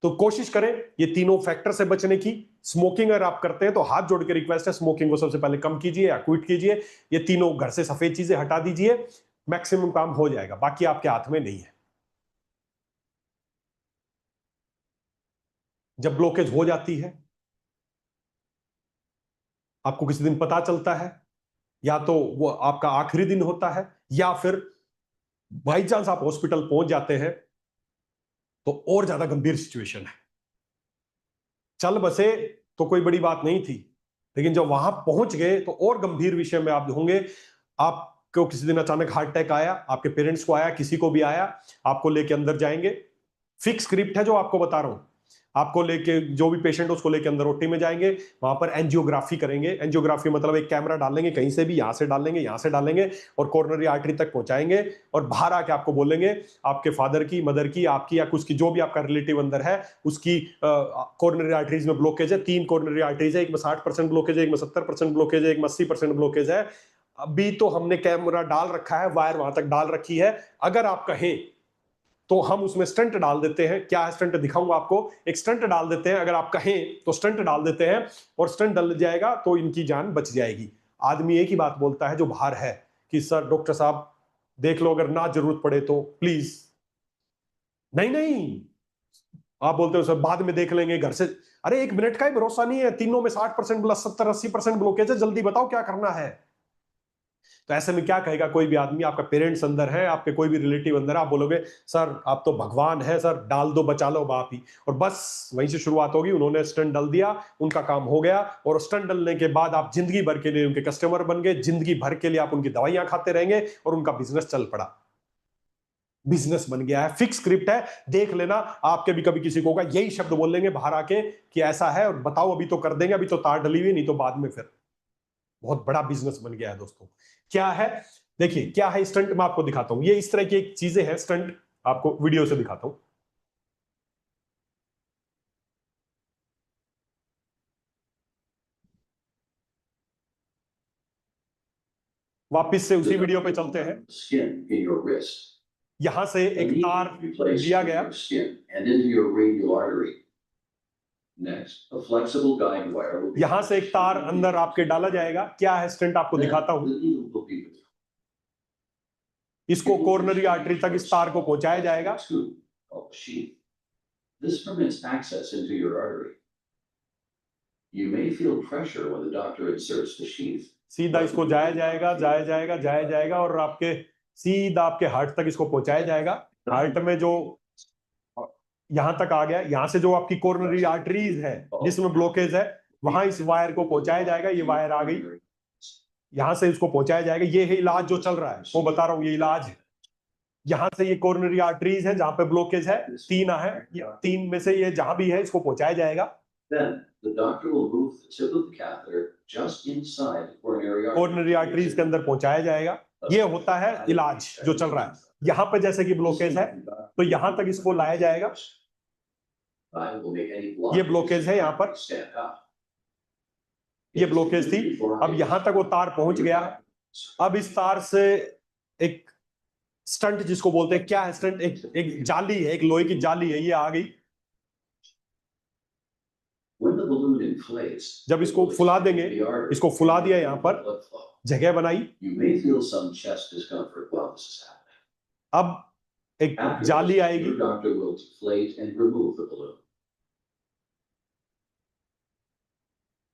Speaker 1: तो कोशिश करें ये तीनों फैक्टर से बचने की। स्मोकिंग अगर आप करते हैं तो हाथ जोड़ के रिक्वेस्ट है, स्मोकिंग को सबसे पहले कम कीजिए या क्विट कीजिए। ये तीनों घर से सफेद चीजें हटा दीजिए, मैक्सिमम काम हो जाएगा, बाकी आपके हाथ में नहीं है। जब ब्लॉकेज हो जाती है, आपको किसी दिन पता चलता है, या तो वो आपका आखिरी दिन होता है, या फिर बाई चांस आप हॉस्पिटल पहुंच जाते हैं तो और ज्यादा गंभीर सिचुएशन है। चल बसे तो कोई बड़ी बात नहीं थी, लेकिन जब वहां पहुंच गए तो और गंभीर विषय में आप होंगे। आपको किसी दिन अचानक हार्ट अटैक आया, आपके पेरेंट्स को आया, किसी को भी आया, आपको लेके अंदर जाएंगे। फिक्स स्क्रिप्ट है जो आपको बता रहा हूं। आपको लेके जो भी पेशेंट उसको लेके अंदर ओटी में जाएंगे, वहां पर एंजियोग्राफी करेंगे। एंजियोग्राफी मतलब एक कैमरा डालेंगे कहीं से भी, यहां से डालेंगे, यहां से डालेंगे और कोरोनरी आर्टरी तक पहुंचाएंगे। और बाहर आके आपको बोलेंगे आपके फादर की, मदर की, आपकी या कुछ की, जो भी आपका रिलेटिव अंदर है उसकी कोरोनरी आर्टरीज में ब्लॉकेज है। 3 कोरोनरी आर्टरीज है, एक में 60% ब्लॉकेज है, एक में 70% ब्लॉकेज है, एक में 80% ब्लॉकेज है। अभी तो हमने कैमरा डाल रखा है, वायर वहां तक डाल रखी है। अगर आप कहें तो हम उसमें स्टंट डाल देते हैं। क्या है स्टंट, दिखाऊंगा आपको। एक स्टंट डाल देते हैं, अगर आप कहें तो स्टंट डाल देते हैं, और स्टंट डल जाएगा तो इनकी जान बच जाएगी। आदमी एक ही बात बोलता है जो बाहर है कि सर डॉक्टर साहब देख लो, अगर ना जरूरत पड़े तो प्लीज। नहीं नहीं, आप बोलते हो सर बाद में देख लेंगे घर से। अरे 1 मिनट का ही भरोसा नहीं है, तीनों में 60% प्लस 70-80% ब्लॉकेज है, जल्दी बताओ क्या करना है। तो ऐसे में क्या कहेगा कोई भी आदमी, आपका पेरेंट्स अंदर है, आपके कोई भी रिलेटिव अंदर है, आप बोलोगे सर आप तो भगवान है सर, डाल दो, बचा लो बाप ही। और बस वहीं से शुरुआत होगी। उन्होंने स्टंट डाल दिया, उनका काम हो गया, और स्टंट डालने के बाद आप जिंदगी भर के लिए उनके कस्टमर बन गए, जिंदगी भर के लिए आप उनकी दवाइयां खाते रहेंगे और उनका बिजनेस चल पड़ा। बिजनेस बन गया है, फिक्स स्क्रिप्ट है, देख लेना। आपके भी कभी किसी को होगा यही शब्द बोल लेंगे बाहर आके कि ऐसा है, और बताओ अभी तो कर देंगे, अभी तो तार डली हुई, नहीं तो बाद में। फिर बहुत बड़ा बिजनेस बन गया है दोस्तों। क्या है, देखिए क्या है स्टंट, मैं आपको दिखाता हूं। ये इस तरह की एक चीजें हैं स्टंट, आपको वीडियो से दिखाता हूं। वापिस से उसी वीडियो पे चलते हैं।
Speaker 3: Skin in your wrist.
Speaker 1: यहां से
Speaker 3: A
Speaker 1: एक
Speaker 3: needle
Speaker 1: तार
Speaker 3: is placed
Speaker 1: दिया
Speaker 3: in
Speaker 1: गया,
Speaker 3: your skin and into your radial artery. Next, a flexible guide wire will be
Speaker 1: यहां से एक तार अंदर आपके डाला जाएगा। क्या है स्टंट, आपको
Speaker 3: Then
Speaker 1: दिखाता हूं।
Speaker 3: the needle will be withdrawn.
Speaker 1: इसको कोरोनरी आर्टरी तक इस तार को पहुंचाया जाएगा।
Speaker 3: Tube called the sheath. This permits access into your artery. You may feel pressure when the doctor inserts the sheath.
Speaker 1: सीधा इसको जाया जाएगा, जाया जाएगा, जाया जाएगा, और आपके सीधा आपके हार्ट तक इसको पहुंचाया जाएगा। हार्ट में जो यहां तक आ गया, यहां से जो आपकी कोरोनरी आर्टरीज है जिसमें ब्लॉकेज है, वहां इस वायर को पहुंचाया जाएगा। ये वायर आ गई, यहां से इसको पहुंचाया जाएगा। ये है इलाज जो चल रहा है, वो बता रहा हूं, ये इलाज है। यहां से ये कोरोनरी आर्टरीज है जहां पे ब्लॉकेज है, 3 है, 3 में से ये जहां भी है इसको पहुंचाया जाएगा।
Speaker 3: Then the doctor will move the tip of the catheter just inside the coronary artery.
Speaker 1: Coronary arteries के अंदर पहुंचाया जाएगा। ये होता है इलाज जो चल रहा है। यहां पे जैसे कि ब्लॉकेज है तो यहां तक इसको लाया जाएगा। ये ब्लॉकेज है, यहां पर ये ब्लॉकेज थी, अब यहां तक वो तार पहुंच गया। अब इस तार से एक स्टंट जिसको बोलते हैं, क्या है स्टंट, एक जाली है, एक लोहे की जाली है, ये आ गई। जब इसको फुला देंगे, इसको फुला दिया, यहां पर जगह बनाई, अब एक जाली आएगी।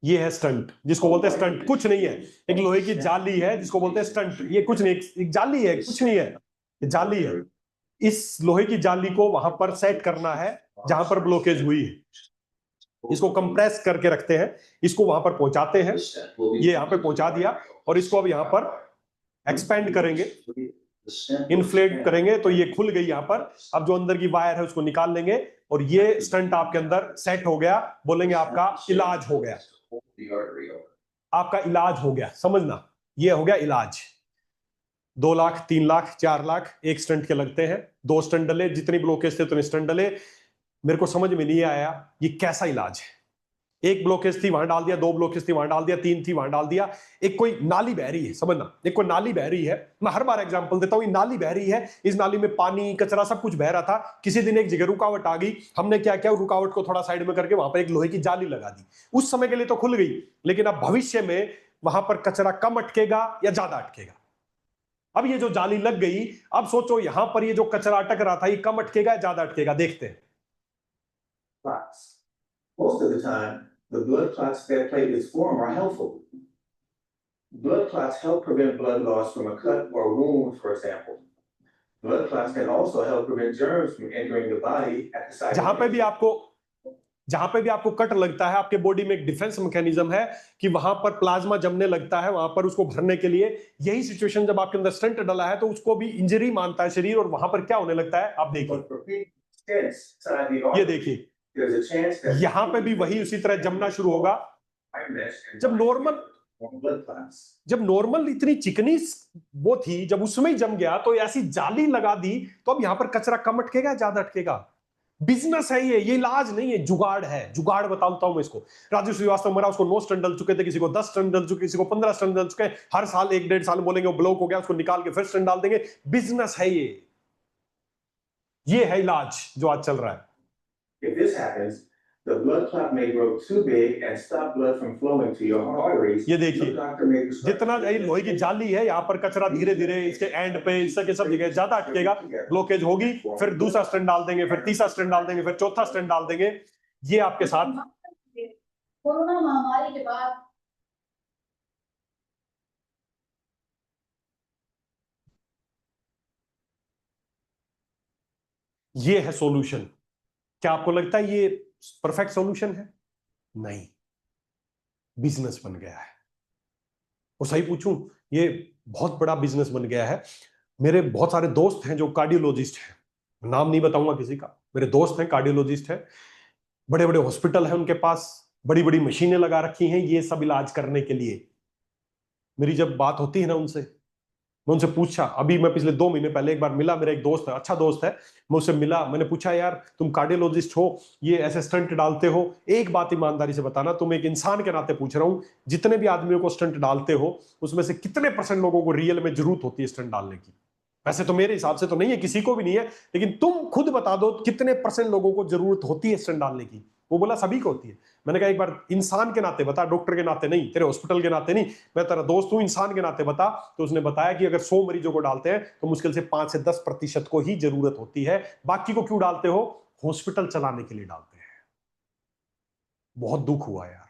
Speaker 1: ये है स्टंट जिसको बोलते हैं स्टंट, कुछ नहीं है, एक लोहे की जाली है जिसको बोलते हैं स्टंट। ये कुछ नहीं, एक जाली है, कुछ नहीं है, ये जाली है। इस लोहे की जाली को वहां पर सेट करना है जहां पर ब्लॉकेज हुई है। इसको कंप्रेस करके रखते हैं, इसको वहां पर पहुंचाते हैं। ये यहां पे पहुंचा दिया, और इसको अब यहां पर एक्सपेंड करेंगे, इन्फ्लेट करेंगे, तो ये खुल गई यहां पर। अब जो अंदर की वायर है उसको निकाल लेंगे, और ये स्टंट आपके अंदर सेट हो गया। बोलेंगे आपका इलाज हो गया, आपका इलाज हो गया, समझना, ये हो गया इलाज। 2 लाख, 3 लाख, 4 लाख एक स्टंट के लगते हैं। 2 स्टंट डले, जितनी ब्लॉकेज थे उतने स्टंट डले। मेरे को समझ में नहीं आया ये कैसा इलाज है। एक ब्लॉकेज थी वहां डाल दिया, 2 ब्लॉकेज थी वहां डाल दिया, 3 थी वहां डाल दिया। एक कोई नाली बह रही है, समझना, एक कोई नाली बह रही है। मैं हर बार एग्जांपल देता हूं, ये नाली बह रही है, इस नाली में पानी कचरा सब कुछ बह रहा था। किसी दिन एक जगह रुकावट आ गई, हमने क्या किया, रुकावट को थोड़ा साइड में करके वहां पर एक लोहे की जाली लगा दी। उस समय के लिए तो खुल गई, लेकिन अब भविष्य में वहां पर कचरा कम अटकेगा या ज्यादा अटकेगा। अब ये जो जाली लग गई, अब सोचो यहां पर ये जो कचरा अटक रहा था, ये कम अटकेगा या ज्यादा अटकेगा, देखते हैं।
Speaker 4: clots. Most of the time, the blood clots that platelets form are helpful. Blood clots help prevent blood loss from a cut or wound, for example. Blood clots can also help prevent germs from entering the body at the site.
Speaker 1: जहां पे भी आपको cut लगता है, आपके body में एक defence mechanism है कि वहां पर प्लाज्मा जमने लगता है, वहां पर उसको भरने के लिए। यही सिचुएशन जब आपके अंदर स्टंट डला है तो उसको भी इंजरी मानता है शरीर, और वहां पर क्या होने लगता है, आप देखिए, ये देखिए, यहां पे भी वही उसी तरह जमना शुरू होगा। जब नॉर्मल इतनी चिकनी वो थी, जब उसमें ही जम गया तो ऐसी जाली लगा दी, तो अब यहां पर कचरा कम अटकेगा, ज्यादा अटकेगा। बिजनेस है ये इलाज नहीं है, जुगाड़ है। जुगाड़ बताता हूं मैं इसको। राजू श्रीवास्तव मरा, उसको 9 स्टंट डल चुके थे, किसी को 10 स्टंट डल चुके, किसी को 15 स्टंट डल चुके। हर साल 1-1.5 साल बोलेंगे वो ब्लॉक हो गया, उसको निकाल के फिर स्टंट डाल देंगे। बिजनेस है ये है इलाज जो आज चल रहा है।
Speaker 4: If this happens, the blood clot may grow too big and stop blood from flowing to your arteries.
Speaker 1: ये देखिए, जितना लोहे की जाली है, यहाँ पर कचरा धीरे धीरे इसके एंड पे, इसके सब जगह ज्यादा अटकेगा, ब्लॉकेज होगी, फिर दूसरा स्टंट डाल देंगे, फिर तीसरा स्टंट डाल देंगे, फिर चौथा स्टंट डाल देंगे। ये आपके साथ
Speaker 2: कोरोना महामारी के बाद
Speaker 1: ये है सॉल्यूशन। क्या आपको लगता है ये परफेक्ट सॉल्यूशन है? नहीं, बिजनेस बन गया है। और सही पूछूं, ये बहुत बड़ा बिजनेस बन गया है। मेरे बहुत सारे दोस्त हैं जो कार्डियोलॉजिस्ट हैं, नाम नहीं बताऊंगा किसी का, मेरे दोस्त हैं कार्डियोलॉजिस्ट हैं, बड़े बड़े हॉस्पिटल हैं उनके पास, बड़ी बड़ी मशीनें लगा रखी हैं ये सब इलाज करने के लिए। मेरी जब बात होती है ना उनसे, मैं उनसे पूछा, अभी मैं पिछले 2 महीने पहले एक बार मिला, मेरा एक दोस्त है, अच्छा दोस्त है, मैं उससे मिला, मैंने पूछा यार तुम कार्डियोलॉजिस्ट हो, ये ऐसे स्टंट डालते हो, एक बात ईमानदारी से बताना, तुम एक इंसान के नाते पूछ रहा हूं, जितने भी आदमियों को स्टंट डालते हो उसमें से कितने % लोगों को रियल में जरूरत होती है स्टंट डालने की? वैसे तो मेरे हिसाब से तो नहीं है, किसी को भी नहीं है, लेकिन तुम खुद बता दो कितने % लोगों को जरूरत होती है स्टंट डालने की। वो बोला सभी को होती है। मैंने कहा एक बार इंसान के नाते बता, डॉक्टर के नाते नहीं, तेरे हॉस्पिटल के नाते नहीं, मैं तेरा दोस्त हूं, इंसान के नाते बता। तो उसने बताया कि अगर 100 मरीजों को डालते हैं तो मुश्किल से 5 से 10% को ही जरूरत होती है। बाकी को क्यों डालते हो? हॉस्पिटल चलाने के लिए डालते हैं। बहुत दुख हुआ यार,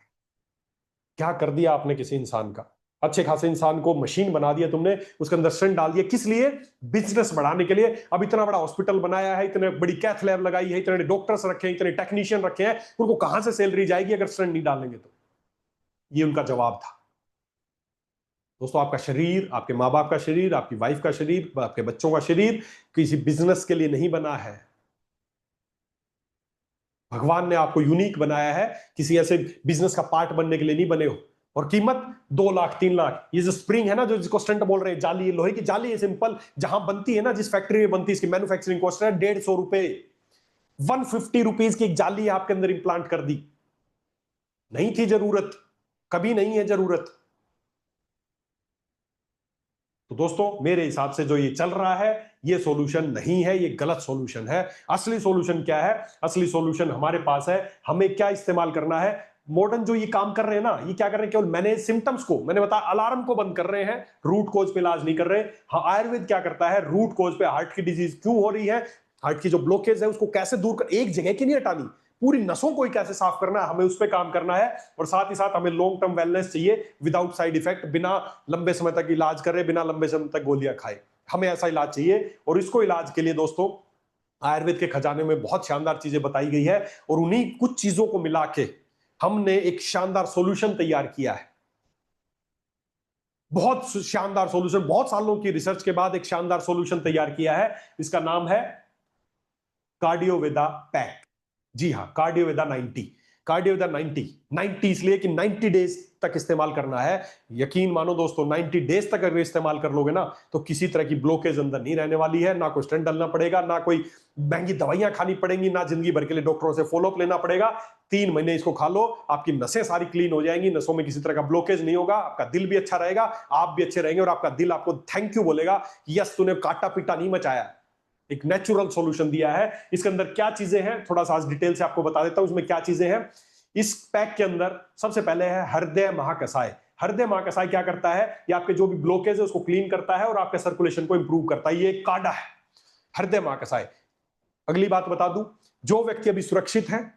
Speaker 1: क्या कर दिया आपने किसी इंसान का। अच्छे खासे इंसान को मशीन बना दिया तुमने, उसके अंदर स्टंट डाल दिया, किस लिए? बिजनेस बढ़ाने के लिए। अब इतना बड़ा हॉस्पिटल बनाया है, इतने बड़ी कैथ लैब लगाई है, इतने डॉक्टर्स रखे हैं, इतने टेक्नीशियन रखे हैं, उनको कहां से सैलरी जाएगी अगर स्टंट नहीं डालेंगे तो? ये उनका जवाब था। दोस्तों, आपका शरीर, आपके माँ बाप का शरीर, आपकी वाइफ का शरीर, आपके बच्चों का शरीर किसी बिजनेस के लिए नहीं बना है। भगवान ने आपको यूनिक बनाया है, किसी ऐसे बिजनेस का पार्ट बनने के लिए नहीं बने हो। और कीमत 2 लाख 3 लाख। ये जो स्प्रिंग है ना, जो जिसको स्टंट बोल रहे हैं, जाली, लोहे की जाली है, सिंपल, जहां बनती है ना, जिस फैक्ट्री में बनती है, इसकी मैन्युफैक्चरिंग कॉस्ट है 150 रुपए। 150 रुपीज की एक जाली आपके अंदर इंप्लांट कर दी। नहीं थी जरूरत, कभी नहीं है जरूरत। तो दोस्तों, मेरे हिसाब से जो ये चल रहा है, ये सॉल्यूशन नहीं है, ये गलत सॉल्यूशन है। असली सॉल्यूशन क्या है? असली सॉल्यूशन हमारे पास है। हमें क्या इस्तेमाल करना है? मॉडर्न जो ये काम कर रहे हैं ना, ये क्या कर रहे हैं? केवल मैंने सिम्टम्स को, मैंने बताया, अलार्म को बंद कर रहे हैं, रूट कोज पे इलाज नहीं कर रहे। हाँ, आयुर्वेद क्या करता है? रूट कोज पे, हार्ट की डिजीज क्यों हो रही है, हार्ट की जो ब्लॉकेज है उसको कैसे दूर कर, एक जगह की नहीं हटानी, पूरी नसों को ही कैसे साफ करना है, हमें उस पर काम करना है। और साथ ही साथ हमें लॉन्ग टर्म वेलनेस चाहिए, विदाउट साइड इफेक्ट, बिना लंबे समय तक इलाज करे, बिना लंबे समय तक गोलियां खाए, हमें ऐसा इलाज चाहिए। और इसको इलाज के लिए दोस्तों, आयुर्वेद के खजाने में बहुत शानदार चीजें बताई गई है, और उन्हीं कुछ चीजों को मिला के हमने एक शानदार सॉल्यूशन तैयार किया है। बहुत शानदार सॉल्यूशन, बहुत सालों की रिसर्च के बाद एक शानदार सॉल्यूशन तैयार किया है। इसका नाम है कार्डियोवेदा पैक। जी हां, कार्डियोवेदा 90। कार्डियोदा 90 इसलिए कि 90 डेज तक इस्तेमाल करना है। यकीन मानो दोस्तों, 90 डेज तक अगर इस्तेमाल कर लोगे ना तो किसी तरह की ब्लॉकेज अंदर नहीं रहने वाली है, ना कोई स्टेंट डालना पड़ेगा, ना कोई महंगी दवाइयां खानी पड़ेंगी, ना जिंदगी भर के लिए डॉक्टरों से फॉलोअप लेना पड़ेगा। 3 महीने इसको खा लो, आपकी नसें सारी क्लीन हो जाएंगी, नसों में किसी तरह का ब्लॉकेज नहीं होगा, आपका दिल भी अच्छा रहेगा, आप भी अच्छे रहेंगे और आपका दिल आपको थैंक यू बोलेगा, यस तूने काटा पीटा नहीं मचाया। एक नेचुरल सॉल्यूशन दिया है। इसके अंदर क्या चीजें हैं थोड़ा सा आज डिटेल से आपको बता देता हूं, इसमें क्या चीजें हैं। इस पैक के अंदर सबसे पहले है हृदय महाकसाय। हृदय महाकसाय क्या करता है, ये आपके जो भी ब्लॉकेज है उसको क्लीन करता है और आपके सर्कुलेशन को इंप्रूव करता है। ये एक काढ़ा है हृदय महाकसाय। अगली बात बता दूं, जो व्यक्ति अभी सुरक्षित है,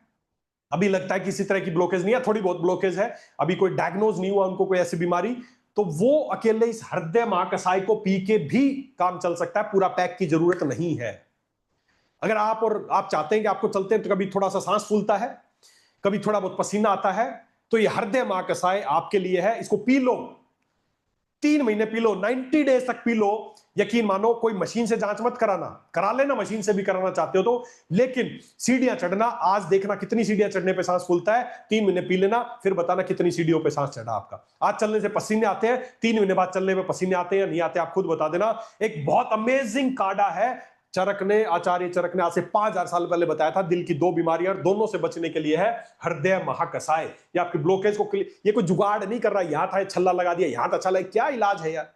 Speaker 1: अभी लगता है किसी तरह की ब्लॉकेज नहीं है, थोड़ी बहुत ब्लॉकेज है, अभी कोई डायग्नोज नहीं हुआ उनको कोई ऐसी बीमारी, तो वो अकेले इस हृदय महाकसाय को पी के भी काम चल सकता है, पूरा पैक की जरूरत नहीं है। अगर आप चाहते हैं कि आपको चलते हैं तो कभी थोड़ा सा सांस फूलता है, कभी थोड़ा बहुत पसीना आता है, तो ये हृदय महाकसाय आपके लिए है। इसको पी लो, 3 महीने पी लो, 90 डेज तक पी लो। यकीन मानो, कोई मशीन से जांच मत कराना, करा लेना मशीन से भी कराना चाहते हो तो, लेकिन सीढ़ियां चढ़ना आज देखना कितनी सीढ़ियां चढ़ने पे सांस फूलता है, 3 महीने पी लेना, फिर बताना कितनी सीढ़ियों पे सांस चढ़ा आपका। आज चलने से पसीने आते हैं, 3 महीने बाद चलने में पसीने आते हैं नहीं आते, आप खुद बता देना। एक बहुत अमेजिंग काढ़ा है, आचार्य चरक ने आज से 5000 साल पहले बताया था, दिल की 2 बीमारियां दोनों से बचने के लिए है हृदय महाकसाय। ये आपकी ब्लॉकेज को, ये कोई जुगाड़ नहीं कर रहा, यहां था छल्ला लगा दिया, यहां था अच्छा लगा, क्या इलाज है यार।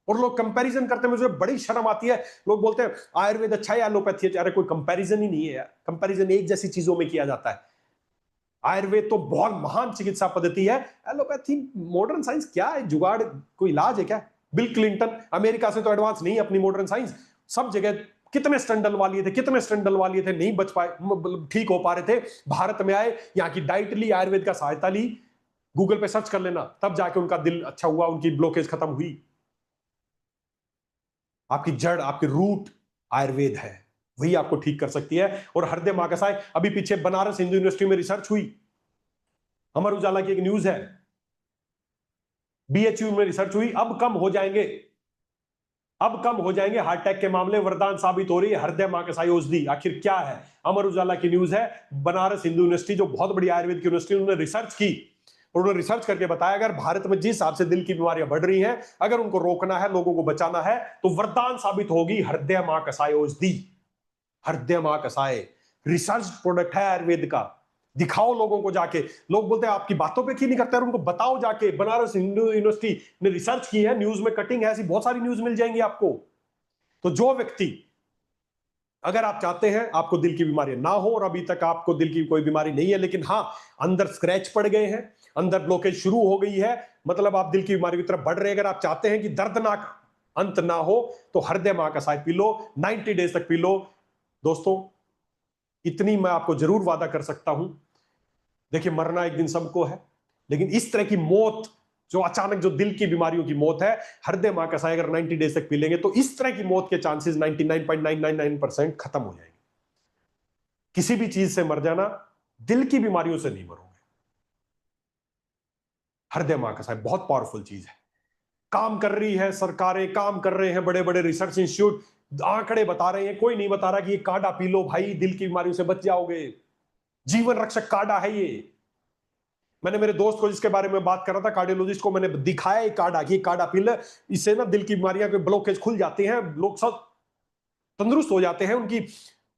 Speaker 1: और लोग कंपैरिजन करते हैं, मुझे बड़ी शर्म आती है। लोग बोलते हैं आयुर्वेद अच्छा है, एलोपैथी अच्छा है। अरे कोई कंपैरिजन ही नहीं है यार, कंपैरिजन एक जैसी चीजों में किया जाता है। आयुर्वेद तो बहुत महान चिकित्सा पद्धति है, एलोपैथी मॉडर्न साइंस क्या है, जुगाड़, कोई इलाज है क्या। बिल क्लिंटन अमेरिका से तो एडवांस नहीं है अपनी मॉडर्न साइंस, सब जगह कितने स्टंट डलवा लिए थे, नहीं बच पाए, ठीक हो पा रहे थे, भारत में आए, यहाँ की डाइट ली, आयुर्वेद का सहायता ली, गूगल पे सर्च कर लेना, तब जाके उनका दिल अच्छा हुआ, उनकी ब्लॉकेज खत्म हुई। आपकी जड़, आपकी रूट आयुर्वेद है, वही आपको ठीक कर सकती है। और हृदय महाकसाय, अभी पीछे बनारस हिंदू यूनिवर्सिटी में रिसर्च हुई, अमर उजाला की एक न्यूज है, बीएचयू में रिसर्च हुई, अब कम हो जाएंगे हार्ट अटैक के मामले, वरदान साबित हो रही है हृदय महाकसाय औषधि। आखिर क्या है, अमर उजाला की न्यूज है, बनारस हिंदू यूनिवर्सिटी जो बहुत बड़ी आयुर्वेद की यूनिवर्सिटी, उन्होंने रिसर्च की, उन्होंने रिसर्च करके बताया अगर भारत में जिस हिसाब से दिल की बीमारियां बढ़ रही हैं, अगर उनको रोकना है, लोगों को बचाना है, तो वरदान साबित होगी हृदय महाकसाय औषधि। हृदय महाकसाय रिसर्च प्रोडक्ट है आयुर्वेद का, दिखाओ लोगों को जाके। लोग बोलते हैं आपकी बातों पे क्यों नहीं करते, उनको बताओ जाके, बनारस हिंदू यूनिवर्सिटी ने रिसर्च की है, न्यूज में कटिंग है, ऐसी बहुत सारी न्यूज मिल जाएंगी आपको। तो जो व्यक्ति, अगर आप चाहते हैं आपको दिल की बीमारी ना हो, और अभी तक आपको दिल की कोई बीमारी नहीं है, लेकिन हाँ अंदर स्क्रैच पड़ गए हैं, अंदर ब्लॉकेज शुरू हो गई है, मतलब आप दिल की बीमारी की तरफ बढ़ रहे हैं, अगर आप चाहते हैं कि दर्दनाक अंत ना हो, तो हृदय महाकसाय पी लो, 90 डेज तक पी लो। दोस्तों इतनी मैं आपको जरूर वादा कर सकता हूं, देखिए मरना एक दिन सबको है, लेकिन इस तरह की मौत, जो अचानक जो दिल की बीमारियों की मौत है, हृदय महाकसाय अगर 90 डेज तक पी लेंगे तो इस तरह की मौत के चांसेस 99.999% खत्म हो जाएंगे। किसी भी चीज से मर जाना, दिल की बीमारियों से नहीं मरोगे। हृदय महाकसाय बहुत पावरफुल चीज है, काम कर रही है सरकारें, काम कर रहे हैं बड़े बड़े रिसर्च इंस्टीट्यूट, आंकड़े बता रहे हैं, कोई नहीं बता रहा कि ये काढ़ा पी लो भाई, दिल की बीमारियों से बच जाओगे, जीवन रक्षक काढ़ा है ये। मैंने मेरे दोस्त को जिसके बारे में बात कर रहा था, कार्डियोलॉजिस्ट को, मैंने दिखाया ये काढ़ा कि काढ़ा पी ले, इससे ना दिल की बीमारियां के ब्लॉकेज खुल जाते हैं, लोग सब तंदुरुस्त हो जाते हैं, उनकी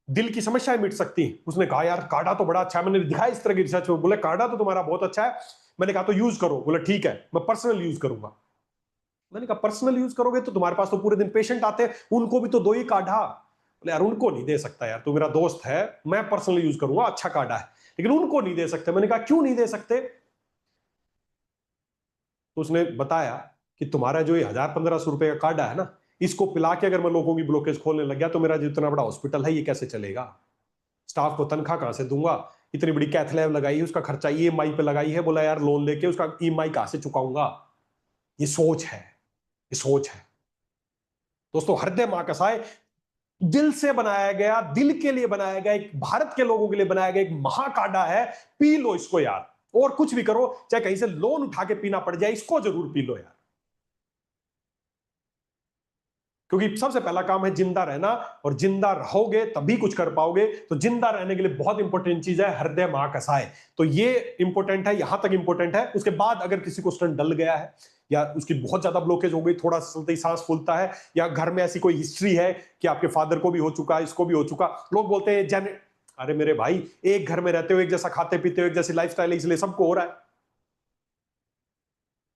Speaker 1: दिल की समस्याएं मिट सकती हैं। उसने कहा यार काढ़ा तो बड़ा अच्छा है, मैंने दिखाया इस तरह की रिसर्च में, बोले काढ़ा तो तुम्हारा बहुत अच्छा है। मैंने कहा तो यूज करो, बोले ठीक है मैं पर्सनल यूज करूंगा। मैंने कहा पर्सनल यूज करोगे तो तुम्हारे पास तो पूरे दिन पेशेंट आते हैं, उनको भी तो दो ही काढ़ा। बोले यार उनको नहीं दे सकता यार, तू मेरा दोस्त है, मैं पर्सनल यूज करूंगा, अच्छा काढ़ा है, लेकिन उनको नहीं दे सकते। मैंने कहा क्यों नहीं दे सकते, तो उसने बताया कि तुम्हारा जो ये 1000-1500 रुपए का काढ़ा है ना, इसको पिला के अगर मैं लोगों की ब्लॉकेज खोलने लग गया तो मेरा जितना बड़ा हॉस्पिटल है ये कैसे चलेगा, स्टाफ को तनख्वाह कहां से दूंगा, इतनी बड़ी कैथ लैब लगाई है, उसका खर्चा ईएमआई पे लगाई है, बोला यार लोन लेके उसका ईएमआई कहां से चुकाऊंगा। ये सोच है, ये सोच है। दोस्तों हृदय महाकसाय दिल से बनाया गया, दिल के लिए बनाया गया, एक भारत के लोगों के लिए बनाया गया एक महाकाढ़ा है, पी लो इसको यार, और कुछ भी करो, चाहे कहीं से लोन उठा के पीना पड़ जाए, इसको जरूर पी लो यार। क्योंकि सबसे पहला काम है जिंदा रहना, और जिंदा रहोगे तभी कुछ कर पाओगे। तो जिंदा रहने के लिए बहुत इंपॉर्टेंट चीज है हृदय महाकसाय। तो ये इंपॉर्टेंट है, यहां तक इंपॉर्टेंट है। उसके बाद अगर किसी को स्टंट डल गया है या उसकी बहुत ज्यादा ब्लॉकेज हो गई, थोड़ा सा चलते ही सांस फूलता है, या घर में ऐसी कोई हिस्ट्री है कि आपके फादर को भी हो चुका, इसको भी हो चुका, लोग बोलते हैं अरे मेरे भाई, एक घर में रहते हो, एक जैसा खाते पीते हो, एक जैसी लाइफस्टाइल है, इसलिए सबको हो रहा है।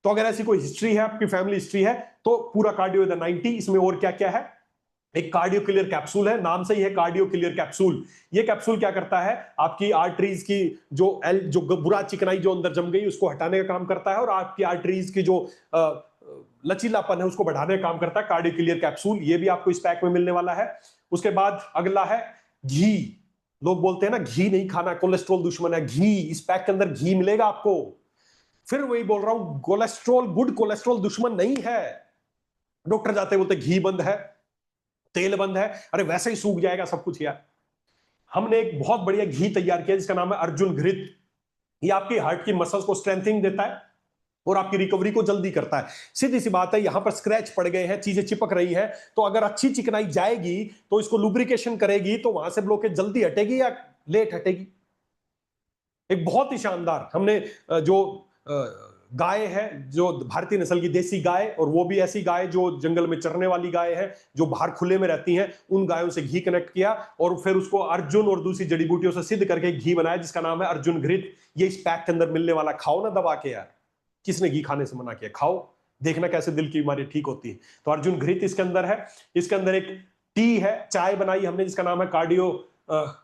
Speaker 1: तो अगर ऐसी कोई हिस्ट्री है, आपकी फैमिली हिस्ट्री है, तो पूरा कार्डियो विद 90। इसमें और क्या क्या है, एक कार्डियो क्लियर कैप्सूल है, नाम से ही है कार्डियो क्लियर कैप्सूल। ये कैप्सूल क्या करता है, आपकी आर्टरीज की जो बुरा चिकनाई जो अंदर जम गई उसको हटाने का काम करता है, और आपकी आर्टरीज की जो लचीलापन है उसको बढ़ाने का काम करता है कार्डियो क्लियर कैप्सूल। ये भी आपको इस पैक में मिलने वाला है। उसके बाद अगला है घी। लोग बोलते हैं ना घी नहीं खाना, कोलेस्ट्रॉल दुश्मन है। घी, इस पैक के अंदर घी मिलेगा आपको। फिर वही बोल रहा हूं, कोलेस्ट्रॉल, गुड कोलेस्ट्रॉल दुश्मन नहीं है। डॉक्टर जाते बोलते घी बंद है, तेल बंद है, अरे वैसे ही सूख जाएगा सब कुछ यार। हमने एक बहुत बढ़िया घी तैयार किया जिसका नाम है अर्जुन घृत। ये आपकी हार्ट की मसल्स को स्ट्रेंथनिंग देता है और आपकी रिकवरी को जल्दी करता है। सीधी सी बात है, यहां पर स्क्रैच पड़ गए हैं, चीजें चिपक रही हैं, तो अगर अच्छी चिकनाई जाएगी तो इसको लुब्रिकेशन करेगी, तो वहां से ब्लॉकेज जल्दी हटेगी या लेट हटेगी। एक बहुत ही शानदार, हमने जो गाय है, जो भारतीय नस्ल की देसी गाय, और वो भी ऐसी गाय जो जंगल में चरने वाली गाय है, जो बाहर खुले में रहती हैं, उन गायों से घी कनेक्ट किया और फिर उसको अर्जुन और दूसरी जड़ी बूटियों से सिद्ध करके घी बनाया जिसका नाम है अर्जुन घृत। ये इस पैक के अंदर मिलने वाला। खाओ ना दबा के यार, किसने घी खाने से मना किया, खाओ, देखना कैसे दिल की बीमारी ठीक होती है। तो अर्जुन घृत इसके अंदर है। इसके अंदर एक टी है, चाय बनाई हमने जिसका नाम है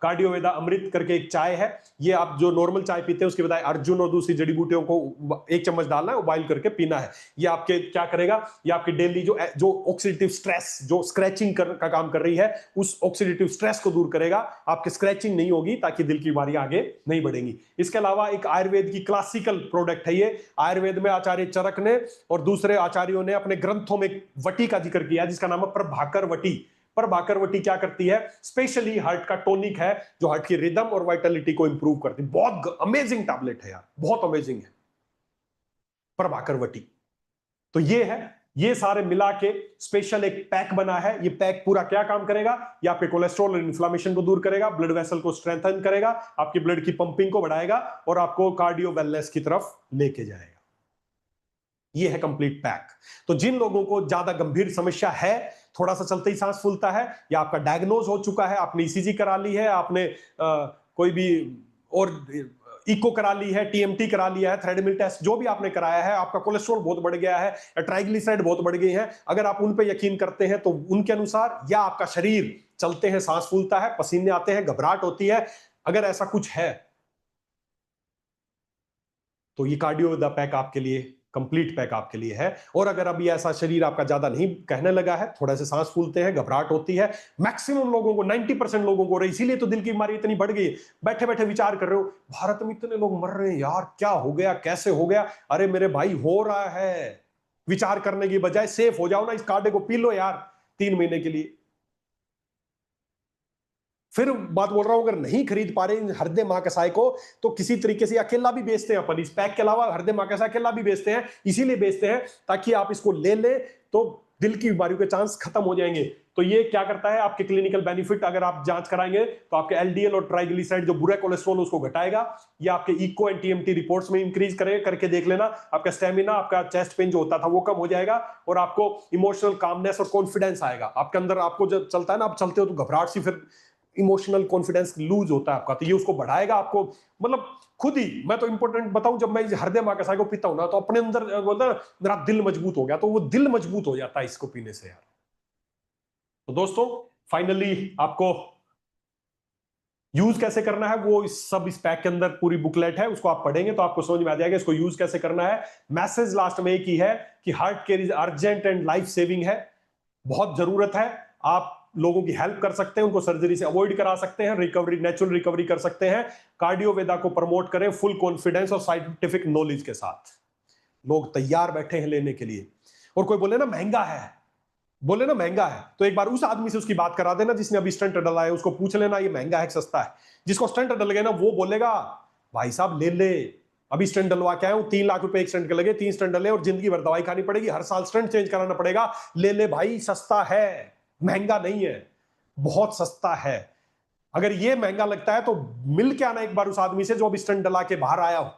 Speaker 1: कार्डियोवेदा अमृत करके एक चाय है। ये आप जो नॉर्मल चाय पीते हैं उसके बजाय अर्जुन और दूसरी जड़ी बूटियों को 1 चम्मच डालना है, बॉइल करके पीना है। ये आपके क्या करेगा, ये आपके डेली जो ऑक्सीडेटिव स्ट्रेस, जो स्क्रैचिंग का काम कर रही है, उस ऑक्सीडेटिव स्ट्रेस को दूर करेगा। आपके स्क्रैचिंग नहीं होगी, ताकि दिल की बीमारियां आगे नहीं बढ़ेंगी। इसके अलावा एक आयुर्वेद की क्लासिकल प्रोडक्ट है ये। आयुर्वेद में आचार्य चरक ने और दूसरे आचार्यों ने अपने ग्रंथों में वटी का जिक्र किया जिसका नाम है प्रभाकर वटी। प्रभाकर वटी क्या करती है, स्पेशली हार्ट का टॉनिक है, जो हार्ट की रिदम और वाइटलिटी को इंप्रूव करती है। बहुत अमेजिंग टैबलेट है यार, बहुत अमेजिंग है प्रभाकर वटी। तो ये है, ये सारे मिला के स्पेशल एक पैक बना है। ये पैक पूरा क्या काम करेगा, ये आपके कोलेस्ट्रॉल और इन्फ्लेमेशन को दूर करेगा, ब्लड वेसल को स्ट्रेंथन करेगा, आपकी ब्लड की पंपिंग को बढ़ाएगा और आपको कार्डियो वेलनेस की तरफ लेके जाएगा। ये है कंप्लीट पैक। तो जिन लोगों को ज्यादा गंभीर समस्या है, थोड़ा सा चलते ही सांस फूलता है, या आपका डायग्नोज हो चुका है, आपने ईसीजी करा ली है, आपने कोई भी और इको करा ली है, टीएमटी करा लिया है, थ्रेडमिल टेस्ट जो भी आपने कराया है, आपका कोलेस्ट्रॉल बहुत बढ़ गया है या ट्राइग्लिसराइड बहुत बढ़ गई है, अगर आप उन पे यकीन करते हैं तो उनके अनुसार, या आपका शरीर चलते हैं सांस फूलता है, पसीने आते हैं, घबराहट होती है, अगर ऐसा कुछ है तो ये कार्डियो विद पैक आपके लिए, कंप्लीट पैक आपके लिए है। और अगर अभी ऐसा शरीर आपका ज्यादा नहीं कहने लगा है, थोड़ा से सांस फूलते हैं, घबराहट होती है, मैक्सिमम लोगों को, 90% लोगों को रही, इसीलिए तो दिल की बीमारी इतनी बढ़ गई। बैठे बैठे विचार कर रहे हो, भारत में इतने लोग मर रहे हैं यार, क्या हो गया, कैसे हो गया? अरे मेरे भाई, हो रहा है। विचार करने की बजाय सेफ हो जाओ ना, इस काढ़े को पी लो यार 3 महीने के लिए। फिर बात बोल रहा हूं, अगर नहीं खरीद पा रहे हृदय महाकसाय को, तो किसी तरीके से अकेला भी बेचते हैं अपन। इस पैक के अलावा हृदय महाकसाय अकेला भी बेचते हैं, इसीलिए बेचते हैं ताकि आप इसको ले ले तो दिल की बीमारियों के चांस खत्म हो जाएंगे। तो ये क्या करता है, आपके क्लिनिकल बेनिफिट अगर आप जांच कराएंगे तो आपके एलडीएल और ट्राइग्लिसराइड जो बुरा कोलेस्ट्रॉल उसको घटाएगा, या आपके इको एंड टीएमटी रिपोर्ट्स में इंक्रीज करेगा, करके देख लेना। आपका स्टेमिना, आपका चेस्ट पेन जो होता था वो कम हो जाएगा, और आपको इमोशनल कामनेस और कॉन्फिडेंस आएगा आपके अंदर। आपको जब चलता है ना, आप चलते हो तो घबराहट सी, फिर इमोशनल कॉन्फिडेंस लूज होता है आपका, तो ये उसको बढ़ाएगा आपको। मतलब खुद ही, मैं तो इंपॉर्टेंट बताऊं, जब मैं हृदय महाकसाय को पीता हूं ना, तो अपने अंदर बोलता है मेरा दिल मजबूत हो गया, तो वो दिल मजबूत हो जाता है इसको पीने से यार। तो दोस्तों, फाइनली आपको यूज कैसे करना है वो इस पैक के अंदर पूरी बुकलेट है, उसको आप पढ़ेंगे तो आपको समझ में आ जाएगा इसको यूज कैसे करना है। मैसेज लास्ट में एक ही है कि heart care is urgent and life saving है, बहुत जरूरत है। आप लोगों की हेल्प कर सकते हैं, उनको सर्जरी से अवॉइड करा सकते हैं, रिकवरी, नेचुरल रिकवरी कर सकते हैं। कार्डियोवेदा को प्रमोट करें फुल कॉन्फिडेंस और साइंटिफिक नॉलेज के साथ। लोग तैयार बैठे हैं लेने के लिए। और कोई बोले ना महंगा है, बोले ना महंगा है, तो एक बार उस आदमी से उसकी बात करा देना जिसने अभी स्टंट डला है, उसको पूछ लेना ये महंगा है कि सस्ता है। जिसको स्टंट डल गया ना, वो बोलेगा भाई साहब ले ले, अभी स्टंट डलवा के आया हूं, 3 लाख रुपए एक स्टंट के लगे, 3 स्टंट डले और जिंदगी भर दवाई खानी पड़ेगी, हर साल स्टंट चेंज कराना पड़ेगा। ले ले भाई, सस्ता है, महंगा नहीं है, बहुत सस्ता है। अगर ये महंगा लगता है तो मिल के आना एक बार उस आदमी से जो अभी स्टंट डला के बाहर आया हो,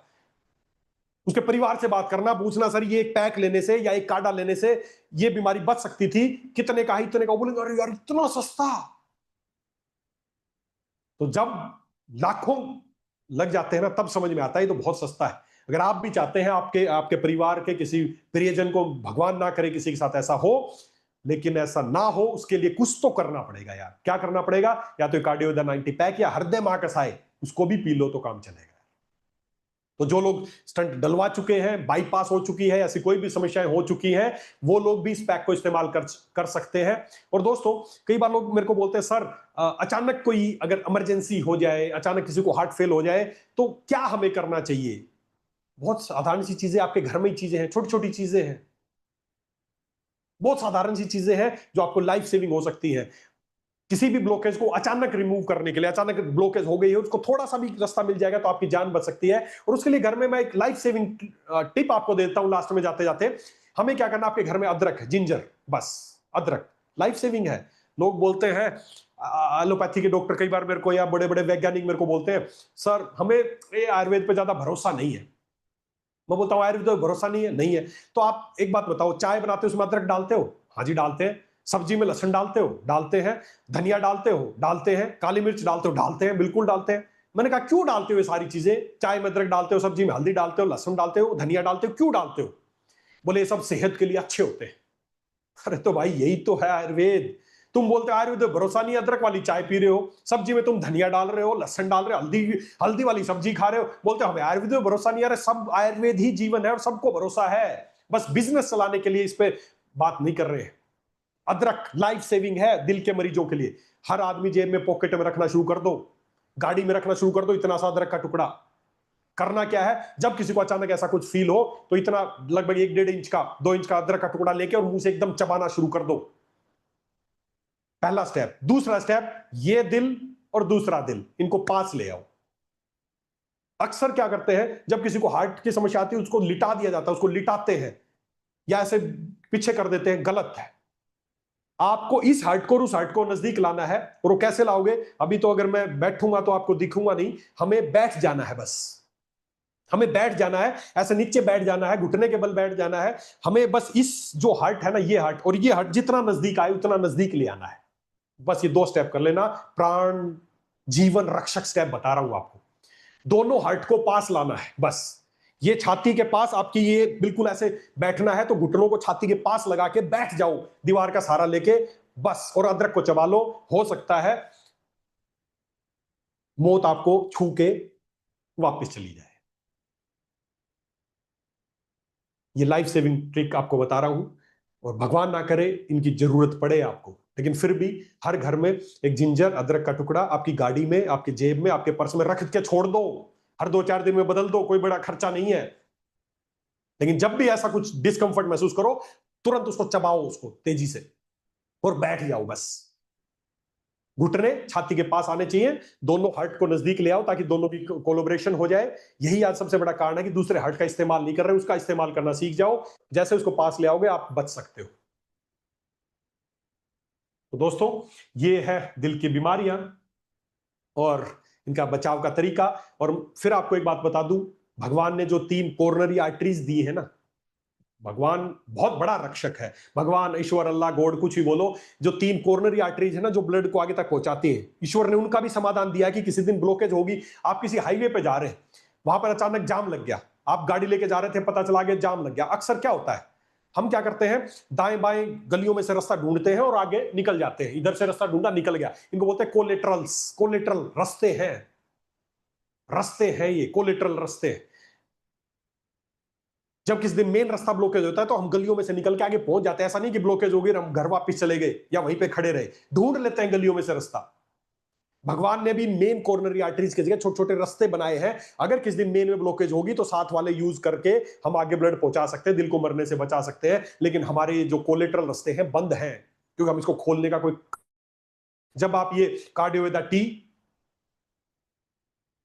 Speaker 1: उसके परिवार से बात करना, पूछना सर ये एक पैक लेने से या एक काढ़ा लेने से ये बीमारी बच सकती थी, कितने का, इतने का। बोलेंगे अरे यार इतना सस्ता। तो जब लाखों लग जाते हैं ना, तब समझ में आता है ये तो बहुत सस्ता है। अगर आप भी चाहते हैं आपके आपके परिवार के किसी प्रियजन को, भगवान ना करे किसी के साथ ऐसा हो, लेकिन ऐसा ना हो उसके लिए कुछ तो करना पड़ेगा यार। क्या करना पड़ेगा? या तो कार्डियोदा 90 पैक या हृदय महाकसाय, उसको भी पी लो तो काम चलेगा। तो जो लोग स्टंट डलवा चुके हैं, बाईपास हो चुकी है, ऐसी कोई भी समस्याएं हो चुकी हैं, वो लोग भी इस पैक को इस्तेमाल कर सकते हैं। और दोस्तों, कई बार लोग मेरे को बोलते हैं सर अचानक कोई अगर इमरजेंसी हो जाए, अचानक किसी को हार्ट फेल हो जाए तो क्या हमें करना चाहिए? बहुत साधारण सी चीजें, आपके घर में ही चीजें हैं, छोटी छोटी चीजें हैं, बहुत साधारण सी चीजें हैं जो आपको लाइफ सेविंग हो सकती है। किसी भी ब्लॉकेज को अचानक रिमूव करने के लिए, अचानक ब्लॉकेज हो गई है, उसको थोड़ा सा भी रास्ता मिल जाएगा तो आपकी जान बच सकती है। और उसके लिए घर में मैं एक लाइफ सेविंग टिप आपको देता हूं लास्ट में जाते जाते। हमें क्या करना, आपके घर में अदरक है, जिंजर, बस अदरक लाइफ सेविंग है। लोग बोलते हैं एलोपैथी के डॉक्टर कई बार मेरे को या बड़े बड़े वैज्ञानिक मेरे को बोलते हैं सर हमें ये आयुर्वेद पे ज्यादा भरोसा नहीं है। मैं बोलता हूं आयुर्वेद पे भरोसा नहीं है तो आप एक बात बताओ, चाय बनाते हो उसमें अदरक डालते हो? हाँ जी डालते हैं। सब्जी में लहसुन डालते हो? डालते हैं। धनिया डालते हो? डालते हैं। काली मिर्च डालते हो? डालते हैं, बिल्कुल डालते हैं। मैंने कहा क्यों डालते हो ये सारी चीजें? चाय में अदरक डालते हो, सब्जी में हल्दी डालते हो, लहसुन डालते हो, धनिया डालते हो, क्यों डालते हो? बोले ये सब सेहत के लिए अच्छे होते हैं। अरे तो भाई यही तो है आयुर्वेद। तुम बोलते हो आयुर्वेद में भरोसा नहीं, अदरक वाली चाय पी रहे हो, सब्जी में तुम धनिया डाल रहे हो, लहसुन डाल रहे हो, हल्दी हल्दी वाली सब्जी खा रहे हो, बोलते हो हमें आयुर्वेद में भरोसा नहीं। अरे सब आयुर्वेद ही जीवन है और सबको भरोसा है, बस बिजनेस चलाने के लिए इस पे बात नहीं कर रहे हैं। अदरक लाइफ सेविंग है दिल के मरीजों के लिए। हर आदमी जेब में, पॉकेट में रखना शुरू कर दो, गाड़ी में रखना शुरू कर दो इतना सा अदरक का टुकड़ा। करना क्या है, जब किसी को अचानक ऐसा कुछ फील हो तो इतना लगभग 1-1.5 इंच का, 2 इंच का अदरक का टुकड़ा लेके और मुंह से एकदम चबाना शुरू कर दो। पहला स्टेप। दूसरा स्टेप, ये दिल और दूसरा दिल, इनको पास ले आओ। अक्सर क्या करते हैं, जब किसी को हार्ट की समस्या आती है उसको लिटा दिया जाता है, उसको लिटाते हैं या ऐसे पीछे कर देते हैं, गलत है। आपको इस हार्ट को और उस हार्ट को नजदीक लाना है। और वो कैसे लाओगे? अभी तो अगर मैं बैठूंगा तो आपको दिखूंगा नहीं, हमें बैठ जाना है, बस हमें बैठ जाना है, ऐसे नीचे बैठ जाना है, घुटने के बल बैठ जाना है। हमें बस इस जो हार्ट है ना, ये हार्ट और ये हार्ट जितना नजदीक आए उतना नजदीक ले आना है। बस ये 2 स्टेप कर लेना। प्राण जीवन रक्षक स्टेप बता रहा हूं आपको। दोनों हार्ट को पास लाना है, बस ये छाती के पास आपकी, ये बिल्कुल ऐसे बैठना है तो घुटनों को छाती के पास लगा के बैठ जाओ, दीवार का सहारा लेके, बस। और अदरक को चबा लो। हो सकता है मौत आपको छू के वापस चली जाए। ये लाइफ सेविंग ट्रिक आपको बता रहा हूं और भगवान ना करे इनकी जरूरत पड़े आपको, लेकिन फिर भी हर घर में एक जिंजर, अदरक का टुकड़ा आपकी गाड़ी में, आपकी जेब में, आपके पर्स में रख के छोड़ दो। हर 2-4 दिन में बदल दो, कोई बड़ा खर्चा नहीं है। लेकिन जब भी ऐसा कुछ डिस्कंफर्ट महसूस करो, तुरंत उसको चबाओ, उसको तेजी से, और बैठ जाओ बस। घुटने छाती के पास आने चाहिए, दोनों हार्ट को नजदीक ले आओ ताकि दोनों की कोलैबोरेशन हो जाए। यही आज सबसे बड़ा कारण है कि दूसरे हार्ट का इस्तेमाल नहीं कर रहे, उसका इस्तेमाल करना सीख जाओ। जैसे उसको पास ले आओगे आप बच सकते हो। तो दोस्तों, ये है दिल की बीमारियां और इनका बचाव का तरीका। और फिर आपको एक बात बता दूं, भगवान ने जो 3 कोरोनरी आर्टरीज दी है ना, भगवान बहुत बड़ा रक्षक है। भगवान, ईश्वर, अल्लाह, गॉड, कुछ भी बोलो, जो 3 कोरोनरी आर्टरीज है ना, जो ब्लड को आगे तक पहुंचाती है, ईश्वर ने उनका भी समाधान दिया कि किसी दिन ब्लॉकेज होगी। आप किसी हाईवे पे जा रहे हैं, वहां पर अचानक जाम लग गया, आप गाड़ी लेके जा रहे थे, पता चला कि जाम लग गया। अक्सर क्या होता है, हम क्या करते हैं, दाएं बाएं गलियों में से रास्ता ढूंढते हैं और आगे निकल जाते हैं। इधर से रास्ता ढूंढा, निकल गया। इनको बोलते हैं कोलेटरल्स। कोलेटरल रास्ते हैं, रास्ते हैं, ये कोलेटरल रास्ते हैं। जब किसी दिन मेन रास्ता ब्लॉकेज होता है तो हम गलियों में से निकल के आगे पहुंच जाते हैं। ऐसा नहीं कि ब्लॉकेज हो गई हम घर वापस चले गए या वहीं पे खड़े रहे, ढूंढ लेते हैं गलियों में से रास्ता। भगवान ने भी मेन कोरोनरी आर्टरीज की जगह छोटे छोटे रास्ते बनाए हैं। अगर किसी दिन मेन में ब्लॉकेज होगी तो साथ वाले यूज करके हम आगे ब्लड पहुंचा सकते हैं, दिल को मरने से बचा सकते हैं। लेकिन हमारे जो कोलेटरल रास्ते हैं बंद हैं, क्योंकि हम इसको खोलने का कोई। जब आप ये कार्डियोवेदा टी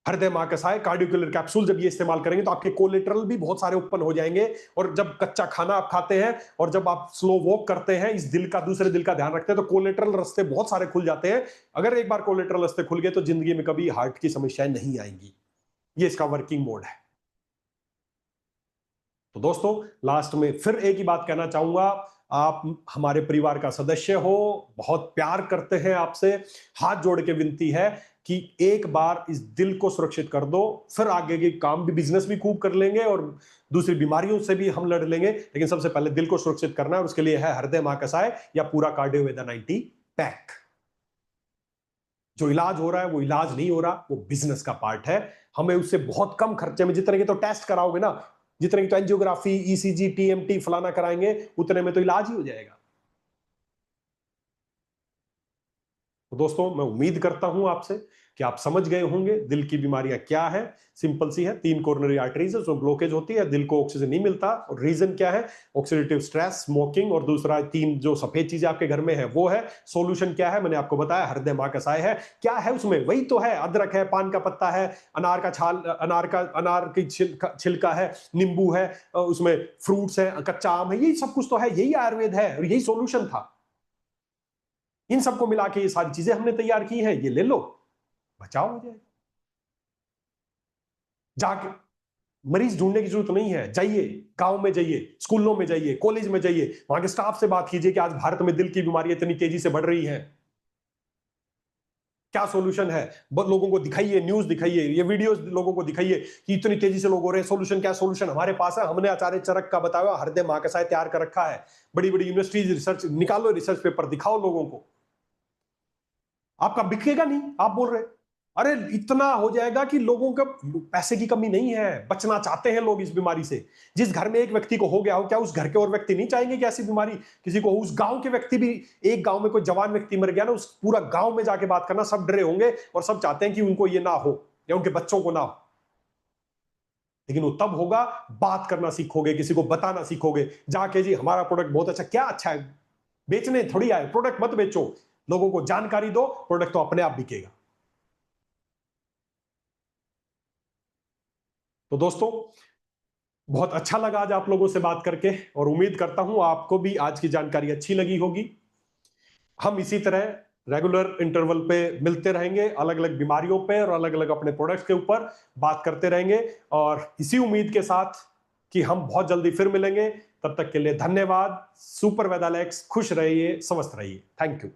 Speaker 1: हृदय महाकसाय कार्डियोक्यूलर कैप्सूल जब ये इस्तेमाल करेंगे तो आपके कोलेटरल भी बहुत सारे उत्पन्न हो जाएंगे। और जब कच्चा खाना आप खाते हैं और जब आप स्लो वॉक करते हैं, इस दिल का दूसरे दिल का ध्यान रखते हैं, तो कोलेटरल रास्ते बहुत सारे खुल जाते हैं। अगर एक बार कोलेटरल रास्ते खुल गए तो जिंदगी में कभी हार्ट की समस्याएं नहीं आएंगी। ये इसका वर्किंग मोड है। तो दोस्तों, लास्ट में फिर एक ही बात कहना चाहूंगा, आप हमारे परिवार का सदस्य हो, बहुत प्यार करते हैं आपसे, हाथ जोड़ के विनती है कि एक बार इस दिल को सुरक्षित कर दो, फिर आगे के काम भी, बिजनेस भी खूब कर लेंगे और दूसरी बीमारियों से भी हम लड़ लेंगे। लेकिन सबसे पहले दिल को सुरक्षित करना है, और उसके लिए है हृदय महाकसाय या पूरा कार्डियोवेदा 90 पैक। जो इलाज हो रहा है वो इलाज नहीं हो रहा, वो बिजनेस का पार्ट है। हमें उससे बहुत कम खर्चे में, जितने के तो टेस्ट कराओगे ना, जितने की तो एंजियोग्राफी, ईसीजी, टीएमटी फलाना कराएंगे, उतने में तो इलाज ही हो जाएगा। तो दोस्तों, मैं उम्मीद करता हूं आपसे कि आप समझ गए होंगे दिल की बीमारियां क्या है। सिंपल सी है, 3 कोरोनरी आर्टरीज है, जो ब्लॉकेज होती है, दिल को ऑक्सीजन नहीं मिलता। और रीजन क्या है? ऑक्सीडेटिव स्ट्रेस, स्मोकिंग, और दूसरा 3 जो सफेद चीजें आपके घर में है वो है। सॉल्यूशन क्या है? मैंने आपको बताया, हृदय महाकसाय है। क्या है उसमें? वही तो है, अदरक है, पान का पत्ता है, अनार का छाल, अनार की छिलका है, नींबू है, उसमें फ्रूट्स है, कच्चा आम है, यही सब कुछ तो है, यही आयुर्वेद है और यही सॉल्यूशन था। इन सबको मिला के ये सारी चीजें हमने तैयार की हैं, ये ले लो, बचाव हो जाएगा। जाके मरीज ढूंढने की जरूरत नहीं है, जाइए गांव में, जाइए स्कूलों में, जाइए कॉलेज में, जाइए वहां के स्टाफ से बात कीजिए कि आज भारत में दिल की बीमारियां इतनी तेजी से बढ़ रही हैं, क्या सॉल्यूशन है। लोगों को दिखाइए, न्यूज दिखाइए, ये वीडियोस लोगों को दिखाइए कि इतनी तेजी से लोग हो रहे हैं, सॉल्यूशन क्या है? सॉल्यूशन हमारे पास है। हमने आचार्य चरक का बताया हृदय महाकसाय तैयार कर रखा है। बड़ी बड़ी यूनिवर्सिटीज रिसर्च निकालो, रिसर्च पेपर दिखाओ लोगों को। आपका बिकेगा नहीं, आप बोल रहे, अरे इतना हो जाएगा कि लोगों का पैसे की कमी नहीं है, बचना चाहते हैं लोग इस बीमारी से। जिस घर में एक व्यक्ति को हो गया हो, क्या उस घर के और व्यक्ति नहीं चाहेंगे कि ऐसी बीमारी किसी को हो? उस गांव के व्यक्ति भी, एक गांव में कोई जवान व्यक्ति मर गया ना, उस पूरा गांव में जाके बात करना, सब डरे होंगे और सब चाहते हैं कि उनको ये ना हो या उनके बच्चों को ना हो। लेकिन वो तब होगा, बात करना सीखोगे, किसी को बताना सीखोगे, जाके जी हमारा प्रोडक्ट बहुत अच्छा। क्या अच्छा है? बेचने थोड़ी आए, प्रोडक्ट मत बेचो, लोगों को जानकारी दो, प्रोडक्ट तो अपने आप बिकेगा। तो दोस्तों, बहुत अच्छा लगा आज आप लोगों से बात करके, और उम्मीद करता हूं आपको भी आज की जानकारी अच्छी लगी होगी। हम इसी तरह रेगुलर इंटरवल पे मिलते रहेंगे, अलग अलग बीमारियों पे और अलग अलग अपने प्रोडक्ट्स के ऊपर बात करते रहेंगे, और इसी उम्मीद के साथ कि हम बहुत जल्दी फिर मिलेंगे। तब तक के लिए धन्यवाद। सुपर वेदालेक्स, खुश रहिए, स्वस्थ रहिए। Thank you.